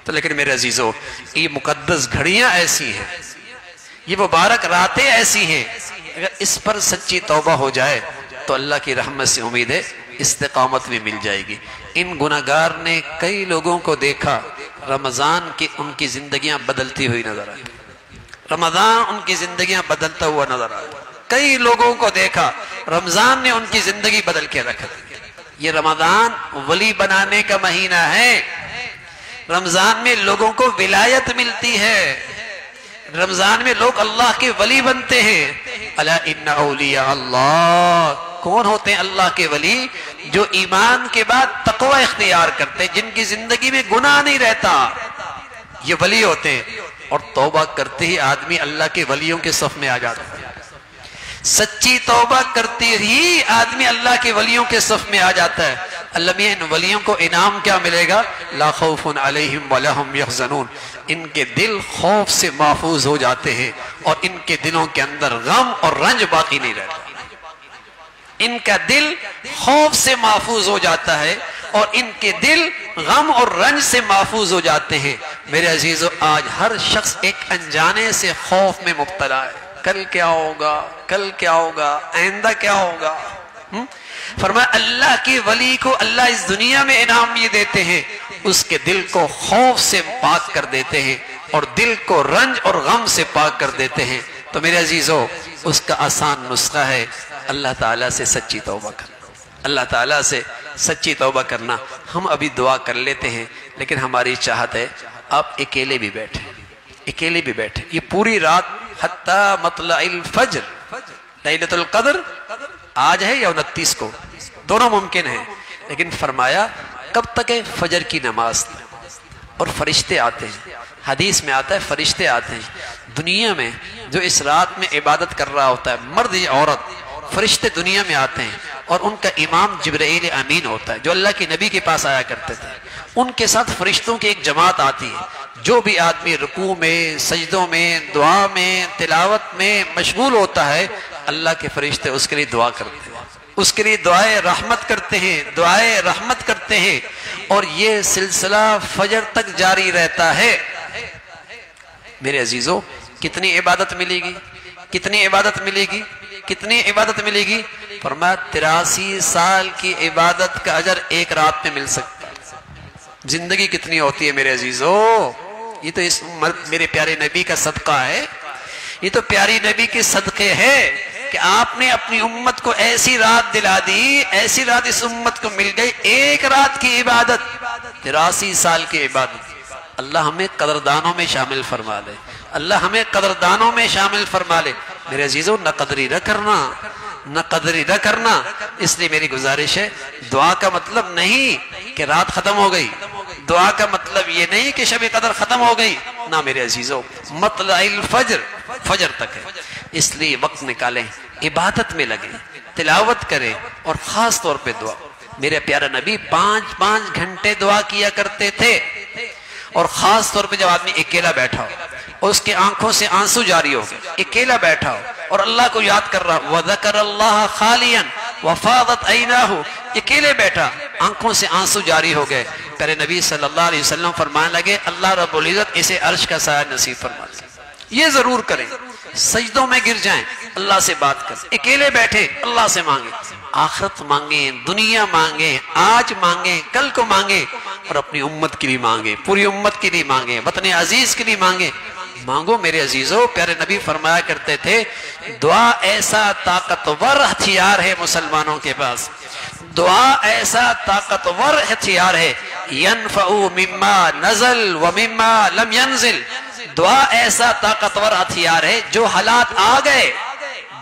تو لیکن میرے عزیزوں یہ مقدس گھڑیاں ایسی ہیں یہ مبارک راتیں ایسی ہیں، اگر اس پر سچی توبہ ہو جائے تو اللہ کی رحمت سے امید ہے استقامت بھی مل جائے گی۔ ان گناہگار نے کئی لوگوں کو دیکھا رمضان کی ان کی زندگیاں بدلتی ہوئی نظر آئی، رمضان ان کی زندگیاں بدلتا ہوا نظر آیا۔ کئی لوگوں کو دیکھا رمضان نے ان کی زندگی بدل کے رکھ دی۔ یہ رمضان ولی بنانے کا مہینہ ہے، رمضان میں لوگوں کو ولایت ملتی ہے، رمضان میں لوگ اللہ کے ولی بنتے ہیں۔ الا ان اولیاء اللہ، کون ہوتے ہیں اللہ کے ولی؟ جو ایمان کے بعد تقوی اختیار کرتے ہیں، جن کی زندگی میں گناہ نہیں رہتا، یہ ولی ہوتے ہیں۔ اور توبہ کرتے ہی آدمی اللہ کے ولیوں کے صف میں آ جاتا ہے، سچی توبہ کرتے ہی آدمی اللہ کے ولیوں کے صف میں آ جاتا ہے۔ اللہ میں ان ولیوں کو انعام کیا ملے گا؟ لا خوف علیہم ولا هم یحزنون، ان کے دل خوف سے محفوظ ہو جاتے ہیں اور ان کے دلوں کے اندر غم اور رنج باقی نہیں رہتا۔ ان کا دل خوف سے محفوظ ہو جاتا ہے اور ان کے دل غم اور رنج سے محفوظ ہو جاتے ہیں۔ میرے عزیزو، آج ہر شخص ایک انجانے سے خوف میں مبتلا ہے، کل کیا ہوگا، کل کیا ہوگا، آئندہ کیا ہوگا۔ فرمایا اللہ کے ولی کو اللہ اس دنیا میں انعام یہ دیتے ہیں، اس کے دل کو خوف سے پاک کر دیتے ہیں اور دل کو رنج اور غم سے پاک کر دیتے ہیں۔ تو میرے عزیزو، اس کا آسان نسخہ ہے اللہ تعالیٰ سے سچی توبہ کرنا، اللہ تعالیٰ سے سچی توبہ کرنا۔ ہم ابھی دعا کر لیتے ہیں، لیکن ہماری چاہت ہے آپ اکیلے بھی بیٹھیں، اکیلے بھی بیٹھیں۔ یہ پوری رات حتی مطلع الفجر، لیلۃ القدر آج ہے یا 29 کو، دونوں ممکن ہیں، لیکن فرمایا کب تک ہے؟ فجر کی نماز تک۔ اور فرشتے آتے ہیں، حدیث میں آتا ہے فرشتے آتے ہیں دنیا میں، جو اس رات میں عبادت کر رہا ہوتا ہے، مرد یا عورت، فرشتے دنیا میں آتے ہیں اور ان کا امام جبرائیل امین ہوتا ہے، جو اللہ کے نبی کے پاس آیا کرتے تھے۔ ان کے ساتھ فرشتوں کی ایک جماعت آتی ہے۔ جو بھی آدمی رکوع میں، سجدوں میں، دعا میں، تلاوت میں مشغول ہوتا ہے، اللہ کے فرشتے اس کے لیے دعا کرتے ہیں، اس کے لیے دعائے رحمت کرتے ہیں، دعائے رحمت کرتے ہیں، اور یہ سلسلہ فجر تک جاری رہتا ہے۔ میرے عزیزو، کتنی عبادت ملے گی، کتنی عبادت ملے گی، کتنی عبادت ملے گی؟ فرمایا 83 سال کی عبادت کا اجر ایک رات میں مل سکتا ہے۔ زندگی کتنی ہوتی ہے میرے عزیزو، یہ تو اس میرے پیارے نبی کا صدقہ ہے، یہ تو پیاری نبی کے صدقے ہے کہ آپ نے اپنی امت کو ایسی رات دلا دی، ایسی رات اس امت کو مل گئی، ایک رات کی عبادت، 83 سال کی عبادت۔ اللہ ہمیں قدردانوں میں شامل فرما لے، اللہ ہمیں قدردانوں میں شامل فرما لے۔ میرے عزیزو، نہ قدری نہ کرنا، نہ قدری نہ کرنا۔ اس لیے میری گزارش ہے، دعا کا مطلب نہیں کہ رات ختم ہو گئی، دعا کا مطلب یہ نہیں کہ شب قدر ختم ہو گئی، نہ میرے عزیزو، مطلع الفجر، فجر تک ہے۔ اس لیے وقت نکالیں، عبادت میں لگیں، تلاوت کریں، اور خاص طور پہ دعا۔ میرے پیارا نبی 5 گھنٹے دعا کیا کرتے تھے، اور خاص طور پہ جب آدمی اکیلا بیٹھا ہو اور اس کے آنکھوں سے آنسو جاری ہو، اکیلا بیٹھا ہو اور اللہ کو یاد کر رہا، وَذَكَرَ اللَّهَ خَالِيًا وَفَاضَتْ عَيْنَاهُ، اکیلے بیٹھا، آنکھوں سے آنسو جاری ہو گئے۔ پیارے نبی صلی اللہ علیہ وسلم فرمانے لگے، اللہ رب العزت اسے عرش کا سایہ نصیب فرما دے۔ یہ ضرور کریں، سجدوں میں گر جائیں، اللہ سے بات کریں، اکیلے بیٹھے اللہ سے مانگیں، آخرت مانگیں، دنیا مانگیں، آج مانگیں، کل کو مانگیں، اور اپنی امت کے لیے مانگیں، پوری امت کے لیے مانگیں، وطن عزیز کے لیے مانگیں۔ مانگو میرے عزیزو، پیارے نبی فرمایا کرتے تھے، دعا ایسا طاقتور ہتھیار ہے مسلمانوں کے پاس، دعا ایسا طاقتور ہتھیار ہے، ينفع مما نزل ومما لم ينزل، دعا ایسا طاقتور ہتھیار ہے، جو حالات آ گئے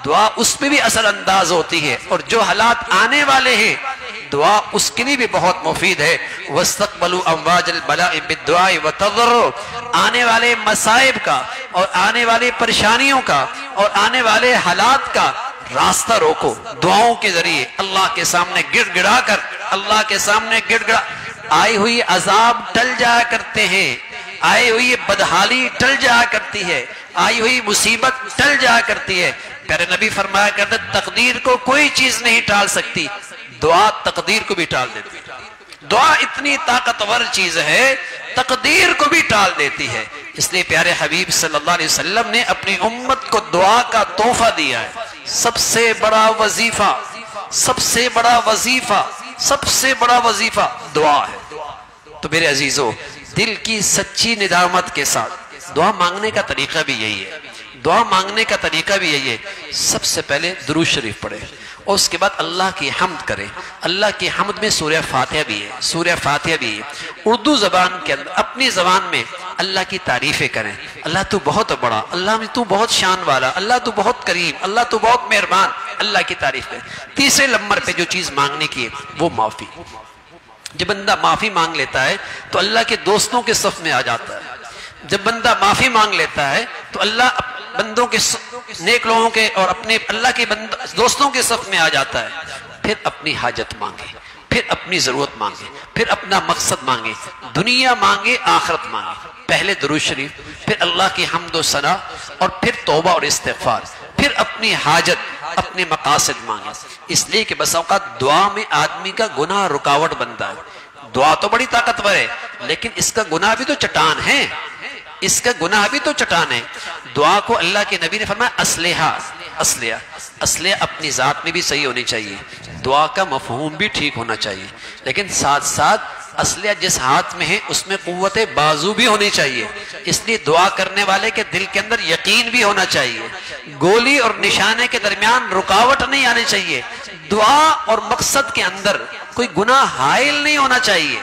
دعا اس پہ بھی اثر انداز ہوتی ہے، اور جو حالات آنے والے ہیں دعا اس کے لیے بھی بہت مفید ہے۔ وَاسْتَقْبَلُوا أَمْوَاجَ الْبَلَاءِ بِالدُّعَاءِ وَتَضَرُّعٍ، آنے والے مصائب کا اور آنے والے پریشانیوں کا اور آنے والے حالات کا راستہ روکو، دعاؤں کے ذریعے اللہ کے سامنے گڑ گڑا کر، اللہ کے سامنے گڑ گڑا، آئی ہوئی عذاب ٹل جایا کرتے ہیں، آئی ہوئی بدحالی ٹل جایا کرتی ہے، آئی ہوئی مصیبت ٹل جایا کرتی ہے۔ پیارے نبی فرمایا کرتے، تقدیر کو کوئی چیز نہیں ٹال سکتی، دعا تقدیر کو بھی ٹال دیتی ہے۔ دعا اتنی طاقتور چیز ہے، تقدیر کو بھی ٹال دیتی ہے۔ اس لیے پیارے حبیب صلی اللہ علیہ وسلم نے اپنی امت کو دعا کا تحفہ دیا ہے۔ سب سے بڑا وظیفہ، سب سے بڑا وظیفہ، سب سے بڑا وظیفہ دعا ہے۔ تو میرے عزیزو، دل کی سچی ندامت کے ساتھ دعا مانگنے کا طریقہ بھی یہی ہے، دعا مانگنے کا طریقہ بھی یہی ہے۔ سب سے پہلے درود شریف پڑھے اور اس کے بعد اللہ کی حمد کرے۔ اللہ کی حمد میں سورہ فاتحہ بھی ہے، سورہ فاتحہ بھی ہے۔ اردو زبان کے اندر اپنی زبان میں اللہ کی تعریفیں کریں۔ اللہ تو بہت بڑا، اللہ تو بہت شان والا، اللہ تو بہت کریم، اللہ تو بہت مہربان، اللہ کی تعریف کریں۔ تیسرے نمبر پہ جو چیز مانگنے کی ہے وہ معافی۔ جب بندہ معافی مانگ لیتا ہے تو اللہ کے دوستوں کے صف میں آ جاتا ہے۔ جب بندہ معافی مانگ لیتا ہے تو اللہ بندوں کے نیک لوگوں کے اور اپنے اللہ کے دوستوں کے صف میں آ جاتا ہے۔ پھر اپنی حاجت مانگے، پھر اپنی ضرورت مانگے، پھر اپنا مقصد مانگے، دنیا مانگے، آخرت مانگے۔ پہلے درود شریف، پھر اللہ کی حمد و ثنا، اور پھر توبہ اور استغفار، پھر اپنی حاجت، اپنے مقاصد مانگے۔ اس لیے کہ بس اوقات دعا میں آدمی کا گناہ رکاوٹ بنتا ہے۔ دعا تو بڑی طاقتور ہے لیکن اس کا گناہ بھی تو چٹان ہے، اس کا گناہ بھی تو چٹان ہے۔ دعا کو اللہ کے نبی نے فرمایا اسلحہ اپنی ذات میں بھی صحیح ہونی چاہیے، دعا کا مفہوم بھی ٹھیک ہونا چاہیے، لیکن ساتھ ساتھ اسلحہ جس ہاتھ میں ہے اس میں قوت بازو بھی ہونی چاہیے۔ اس لیے دعا کرنے والے کے دل کے اندر یقین بھی ہونا چاہیے، گولی اور نشانے کے درمیان رکاوٹ نہیں آنی چاہیے، دعا اور مقصد کے اندر کوئی گناہ حائل نہیں ہونا چاہیے،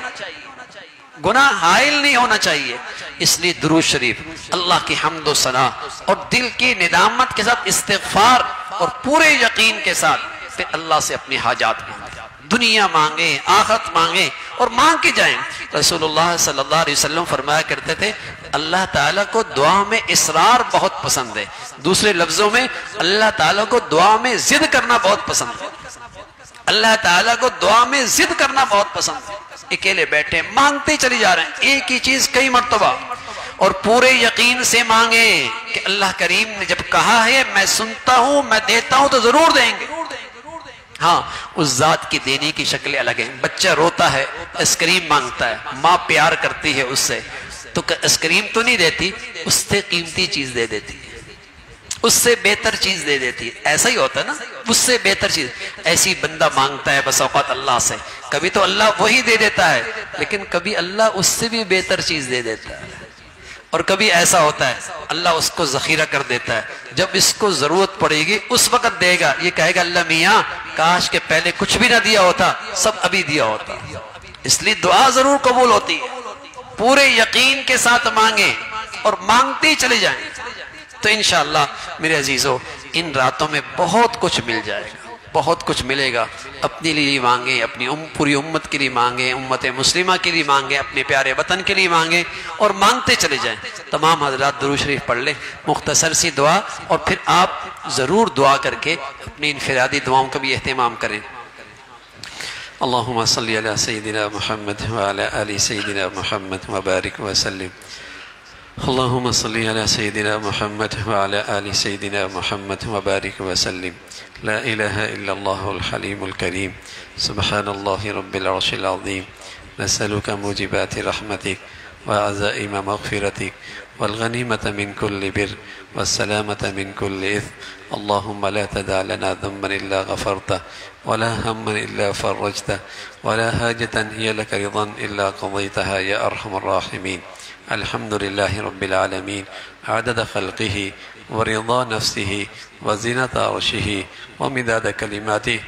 گناہ حائل نہیں ہونا چاہیے۔ اس لیے درود شریف، اللہ کی حمد و ثنا اور دل کی ندامت کے ساتھ استغفار اور پورے یقین کے ساتھ پھر اللہ سے اپنی حاجات مانگے، دنیا مانگے، آخرت مانگے اور مانگ کے جائیں۔ رسول اللہ صلی اللہ علیہ وسلم فرمایا کرتے تھے اللہ تعالیٰ کو دعا میں اصرار بہت پسند ہے، دوسرے لفظوں میں اللہ تعالیٰ کو دعا میں ضد کرنا بہت پسند ہے، اللہ تعالیٰ کو دعا میں ضد کرنا بہت پسند ہے۔ اکیلے بیٹھے مانگتے چلی جا رہے ہیں ایک ہی چیز کئی مرتبہ، اور پورے یقین سے مانگیں کہ اللہ کریم نے جب کہا ہے میں سنتا ہوں، میں دیتا ہوں تو ضرور دیں گے۔ ہاں، اس ذات کی دینے کی شکلیں الگ ہیں۔ بچہ روتا ہے، آئس کریم مانگتا ہے، ماں پیار کرتی ہے اس سے تو آئس کریم تو نہیں دیتی، اس سے قیمتی چیز دے دیتی ہے، اس سے بہتر چیز دے دیتی ہے۔ ایسا ہی ہوتا ہے نا، اس سے بہتر چیز ایسی بندہ مانگتا ہے بس اوقات اللہ سے، کبھی تو اللہ وہی دے دیتا ہے لیکن کبھی اللہ اس سے بھی بہتر چیز دے دیتا ہے، اور کبھی ایسا ہوتا ہے اللہ اس کو ذخیرہ کر دیتا ہے، جب اس کو ضرورت پڑے گی اس وقت دے گا، یہ کہے گا اللہ میاں کاش کہ پہلے کچھ بھی نہ دیا ہوتا، سب ابھی دیا ہوتا۔ اس لیے دعا ضرور قبول ہوتی ہے، پورے یقین کے ساتھ مانگیں اور مانگتے ہی چلے جائیں تو انشاءاللہ میرے عزیزو ان راتوں میں بہت کچھ مل جائے گا، بہت کچھ ملے گا۔ اپنے لیے مانگیں، اپنی پوری امت کے لیے مانگیں، امت مسلمہ کے لیے مانگیں، اپنے پیارے وطن کے لیے مانگیں اور مانگتے چلے جائیں۔ تمام حضرات درود شریف پڑھ لیں، مختصر سی دعا، اور پھر آپ ضرور دعا کر کے اپنی انفرادی دعاؤں کا بھی اہتمام کریں۔ اللہم صلی علی سیدنا محمد وعلی آل سیدنا محمد وبارک وسلم۔ اللہم صلی علی سیدنا محمد وعلی آل سیدنا محمد وبارک وسلم۔ لا الہ الا اللہ الحلیم الکریم، سبحان اللہ رب العرش العظیم، نسألک موجبات رحمتک وعزائم مغفرتک والغنیمة من كل بر والسلامة من كل إثم، اللهم لا تدع لنا ذنبا إلا غفرته ولا هما إلا فرجته ولا حاجة هي لك رضا إلا قضيتها يا أرحم الراحمين۔ الحمد لله رب العالمين، عدد خلقه ورضا نفسه وزنة عرشه ومداد كلماته،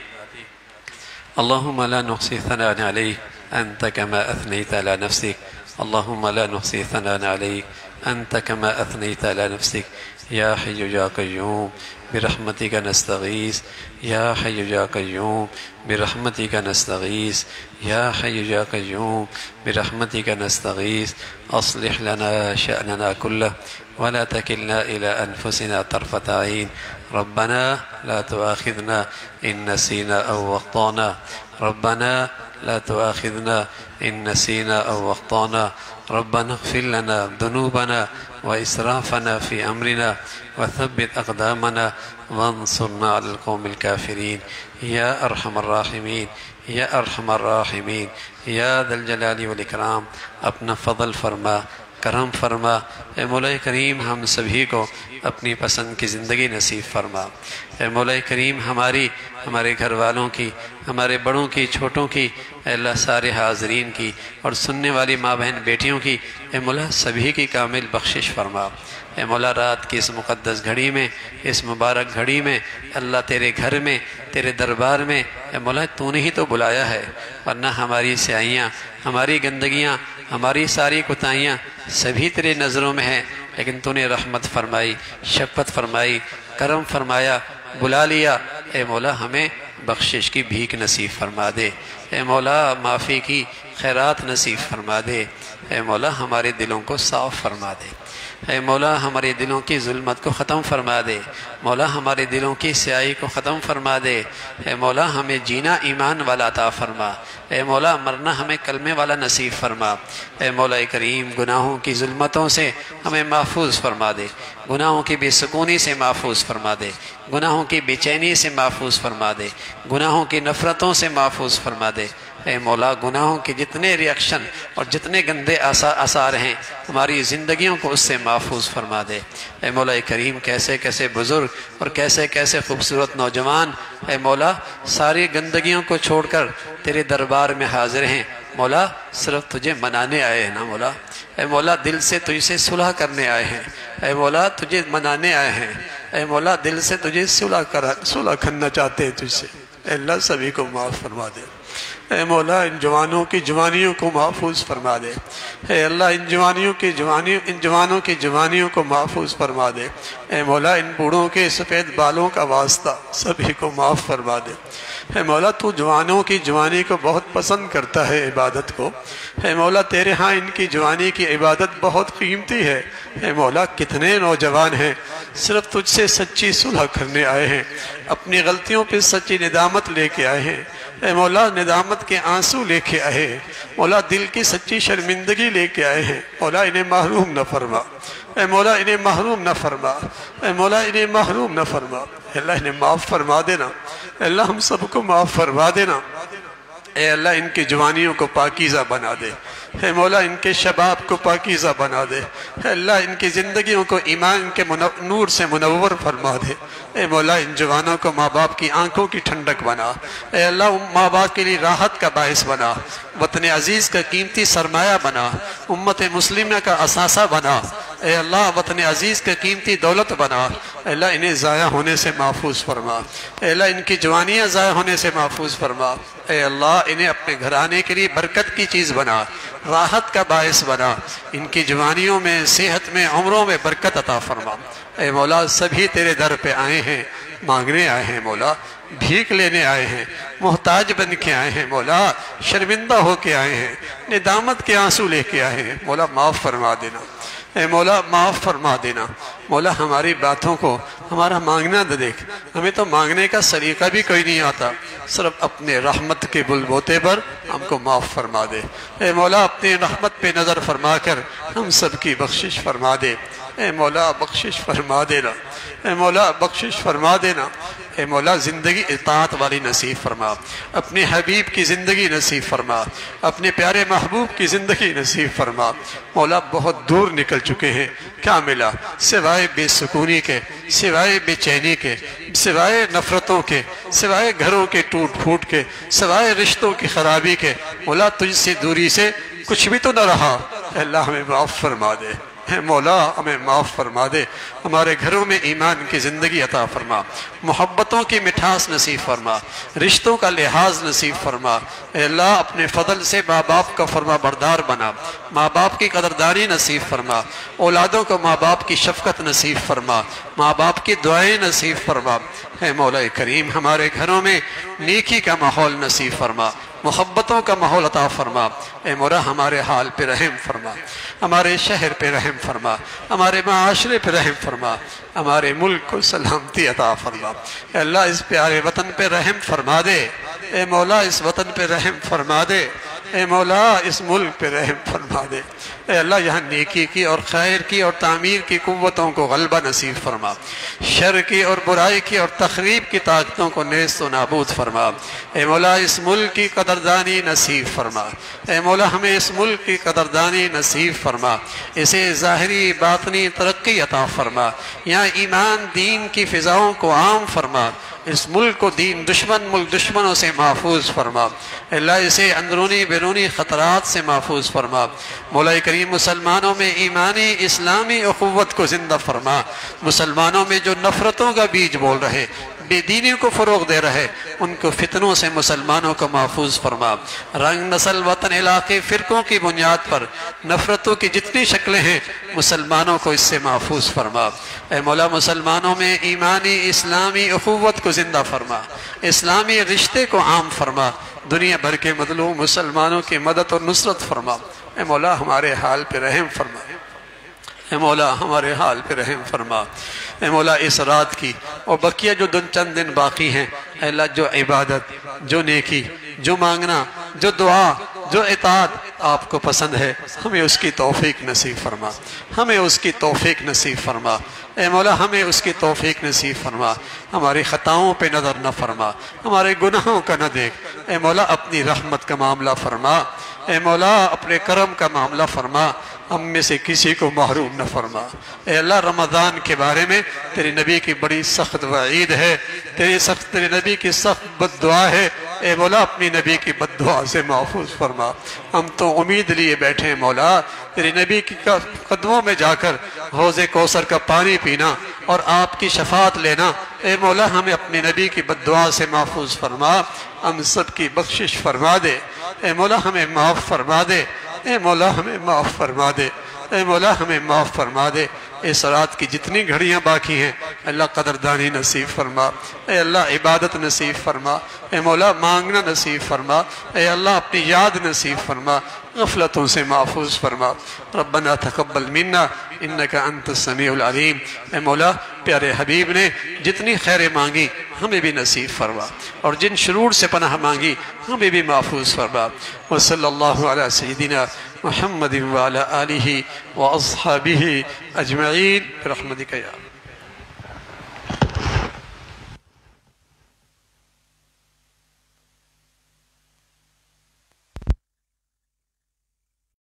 اللهم لا نحصي ثناء عليك أنت كما أثنيت على نفسك، اللهم لا نحصي ثناء عليك أنت كما أثنيت على نفسك، يا حي يا قيوم برحمتك نستغيث، يا حي يا قيوم برحمتك نستغيث، يا حي يا قيوم برحمتك نستغيث، أصلح لنا شأننا كله ولا تكلنا إلى أنفسنا طرفة عين، ربنا لا تؤاخذنا إن نسينا أو أخطأنا، ربنا لا تؤاخذنا إن نسينا أو أخطأنا، ربنا اغفر لنا ذنوبنا وإسرافنا في أمرنا وثبت أقدامنا وانصرنا على القوم الكافرين يا أرحم الراحمين یا ارحم الراحمین یا ذا الجلال والاکرام اپنا فضل فرما، کرم فرما۔ اے مولا کریم ہم سبھی کو اپنی پسند کی زندگی نصیب فرما۔ اے مولا کریم ہمارے گھر والوں کی، ہمارے بڑوں کی، چھوٹوں کی، اے اللہ سارے حاضرین کی اور سننے والی ماں بہن بیٹیوں کی اے مولا سبھی کی کامل بخشش فرما۔ اے مولا رات کی اس مقدس گھڑی میں، اس مبارک گھڑی میں اللہ تیرے گھر میں، تیرے دربار میں اے مولا تو نے ہی تو بلایا ہے، ورنہ ہماری سیاہیاں، ہماری گندگیاں، ہماری ساری کوتاہیاں سبھی تیرے نظروں میں ہیں، لیکن تو نے رحمت فرمائی، شفقت فرمائی، کرم فرمایا، بلا لیا۔ اے مولا ہمیں بخشش کی بھیک نصیب فرما دے، اے مولا معافی کی خیرات نصیب فرما دے، اے مولا ہمارے دلوں کو صاف فرما دے، اے مولا ہمارے دلوں کی ظلمت کو ختم فرما دے، مولا ہمارے دلوں کی سیاہی کو ختم فرما دے، اے مولا ہمیں جینا ایمان والا عطا فرما، اے مولا مرنا ہمیں کلمے والا نصیب فرما، اے مولا کریم گناہوں کی ظلمتوں سے ہمیں محفوظ فرما دے، گناہوں کی بے سکونی سے محفوظ فرما دے، گناہوں کی بے چینی سے محفوظ فرما دے، گناہوں کی نفرتوں سے محفوظ فرما دے، اے مولا گناہوں کے جتنے ریاکشن اور جتنے گندے آثار ہیں ہماری زندگیوں کو اس سے محفوظ فرما دے۔ اے مولا کریم کیسے کیسے بزرگ اور کیسے کیسے خوبصورت نوجوان اے مولا ساری گندگیوں کو چھوڑ کر تیرے دربار میں حاضر ہیں، مولا صرف تجھے منانے آئے ہیں نا مولا، اے مولا دل سے تجھ سے صلح کرنے آئے ہیں، اے مولا تجھے منانے آئے ہیں، اے مولا دل سے تجھے صلح کرنا چاہتے ہیں تجھ سے، اے اللہ سبھی کو معاف فرما دے، اے مولا ان جوانوں کی جوانیوں کو محفوظ فرما دے، اے اللہ ان جوانوں کی جوانیوں کو محفوظ فرما دے، اے مولا ان بوڑھوں کے سفید بالوں کا واسطہ سبھی کو معاف فرما دے، اے مولا تو جوانوں کی جوانی کو بہت پسند کرتا ہے عبادت کو، اے مولا تیرے ہاں ان کی جوانی کی عبادت بہت قیمتی ہے، اے مولا کتنے نوجوان ہیں صرف تجھ سے سچی صلح کرنے آئے ہیں، اپنی غلطیوں پہ سچی ندامت لے کے آئے ہیں، اے مولا ندامت کے آنسو لے کے آئے ہیں، مولا دل کی سچی شرمندگی لے کے آئے ہیں، مولا انہیں محروم نہ فرما، اے مولا انہیں محروم نہ فرما، اے مولا انہیں محروم نہ فرما، اے اللہ انہیں معاف فرما دینا، اے اللہ ہم سب کو معاف فرما دینا، اے اللہ ان کی جوانیوں کو پاکیزہ بنا دے، اے مولا ان کے شباب کو پاکیزہ بنا دے، اے اللہ ان کی زندگیوں کو ایمان کے نور سے منور فرما دے، اے مولا ان جوانوں کو ماں باپ کی آنکھوں کی ٹھنڈک بنا، اے اللہ ماں باپ کے لیے راحت کا باعث بنا، وطن عزیز کا قیمتی سرمایہ بنا، امت مسلمہ کا اثاثہ بنا، اے اللہ وطن عزیز کا قیمتی دولت بنا، اے اللہ انہیں ضائع ہونے سے محفوظ فرما، اے اللہ ان کی جوانیاں ضائع ہونے سے محفوظ فرما، اے اللہ انہیں اپنے گھرانے کے لیے برکت کی چیز بنا، راحت کا باعث بنا، ان کی جوانیوں میں صحت میں عمروں میں برکت عطا فرما، اے مولا سبھی تیرے در پہ آئے ہیں، مانگنے آئے ہیں مولا، بھیک لینے آئے ہیں، محتاج بن کے آئے ہیں مولا، شرمندہ ہو کے آئے ہیں، ندامت کے آنسو لے کے آئے ہیں، مولا معاف فرما دینا، اے مولا معاف فرما دینا، مولا ہماری باتوں کو ہمارا مانگنا نہ دیکھ، ہمیں تو مانگنے کا سلیقہ بھی کوئی نہیں آتا، صرف اپنے رحمت کے بلبوتے پر ہم کو معاف فرما دے، اے مولا اپنی رحمت پہ نظر فرما کر ہم سب کی بخشش فرما دے، اے مولا بخشش فرما دینا، اے مولا بخشش فرما دینا، اے مولا زندگی اطاعت والی نصیب فرما، اپنے حبیب کی زندگی نصیب فرما، اپنے پیارے محبوب کی زندگی نصیب فرما، مولا بہت دور نکل چکے ہیں، کیا ملا سوائے بے سکونی کے، سوائے بے چینی کے، سوائے نفرتوں کے، سوائے گھروں کے ٹوٹ پھوٹ کے، سوائے رشتوں کی خرابی کے، مولا تجھ سے دوری سے کچھ بھی تو نہ رہا، اے اللہ ہمیں معاف فرما دے، اے مولا ہمیں معاف فرما دے، ہمارے گھروں میں ایمان کی زندگی عطا فرما، محبتوں کی مٹھاس نصیب فرما، رشتوں کا لحاظ نصیب فرما، اے اللہ اپنے فضل سے ماں باپ کا فرما بردار بنا، ماں باپ کی قدردانی نصیب فرما، اولادوں کو ماں باپ کی شفقت نصیب فرما، ماں باپ کی دعائیں نصیب فرما، اے مولا کریم ہمارے گھروں میں نیکی کا ماحول نصیب فرما، محبتوں کا ماحول عطا فرما، اے مولا ہمارے حال پہ رحم فرما، ہمارے شہر پہ رحم فرما، ہمارے معاشرے پہ رحم فرما، ہمارے ملک کو سلامتی عطا فرما، اے اللہ اس پیارے وطن پہ رحم فرما دے، اے مولا اس وطن پہ رحم فرما دے، اے مولا اس ملک پہ رحم فرما دے، اے اللہ یہاں نیکی کی اور خیر کی اور تعمیر کی قوتوں کو غلبہ نصیب فرما، شر کی اور برائی کی اور تخریب کی طاقتوں کو نیست و نابود فرما، اے مولا اس ملک کی قدردانی نصیب فرما، اے مولا ہمیں اس ملک کی قدردانی نصیب فرما، اسے ظاہری باطنی ترقی عطا فرما، یہاں ایمان دین کی فضاؤں کو عام فرما، اس ملک کو دین دشمن ملک دشمنوں سے محفوظ فرما، اللہ اسے اندرونی بیرونی خطرات سے محفوظ فرما، مولا کریم مسلمانوں میں ایمانی اسلامی اخوت کو زندہ فرما، مسلمانوں میں جو نفرتوں کا بیج بول رہے، بے دینی کو فروغ دے رہے، ان کو فتنوں سے مسلمانوں کو محفوظ فرما، رنگ نسل وطن علاقے فرقوں کی بنیاد پر نفرتوں کی جتنی شکلیں ہیں مسلمانوں کو اس سے محفوظ فرما، اے مولا مسلمانوں میں ایمانی اسلامی اخوت کو زندہ فرما، اسلامی رشتے کو عام فرما، دنیا بھر کے مظلوم مسلمانوں کی مدد اور نصرت فرما، اے مولا ہمارے حال پہ رحم فرما، اے مولا ہمارے حال پہ رحم فرما، اے مولا اس رات کی اور بقیہ جو چند دن باقی ہیں، اے اللہ جو عبادت، جو نیکی، جو مانگنا، جو دعا، جو اطاعت آپ کو پسند ہے، ہمیں اس کی توفیق نصیب فرما، ہمیں اس کی توفیق نصیب فرما، اے مولا ہمیں اس کی توفیق نصیب فرما، ہماری خطاؤں پہ نظر نہ فرما، ہمارے گناہوں کا نہ دیکھ، اے مولا اپنی رحمت کا معاملہ فرما، اے مولا اپنے کرم کا معاملہ فرما، ہم میں سے کسی کو محروم نہ فرما، اے اللہ رمضان کے بارے میں تیرے نبی کی بڑی سخت وعید ہے، تیرے نبی کی سخت بد دعا ہے، اے مولا اپنی نبی کی بد دعا سے محفوظ فرما، ہم تو امید لیے بیٹھے ہیں مولا تیرے نبی کی قدموں میں جا کر حوض کوثر کا پانی پینا اور آپ کی شفاعت لینا، اے مولا ہمیں اپنی نبی کی بد دعا سے محفوظ فرما، ہم سب کی بخشش فرما دے، اے مولا ہمیں معاف فرما دے، اے مولا ہمیں معاف فرما دے، اے مولا ہمیں معاف فرما دے، اس رات کی جتنی گھڑیاں باقی ہیں اللہ قدردانی نصیب فرما، اے اللہ عبادت نصیب فرما، اے مولا مانگنا نصیب فرما، اے اللہ اپنی یاد نصیب فرما، غفلتوں سے محفوظ فرما، ربنا تقبل منا انکا انت السمیع العلیم، اے مولا پیارے حبیب نے جتنی خیریں مانگی ہمیں بھی نصیب فرما، اور جن شرور سے پناہ مانگی ہمیں بھی محفوظ فرما، وصلی اللہ علی سیدنا محمد وعلی آلہ واصحابہ اجمعین برحمتک یا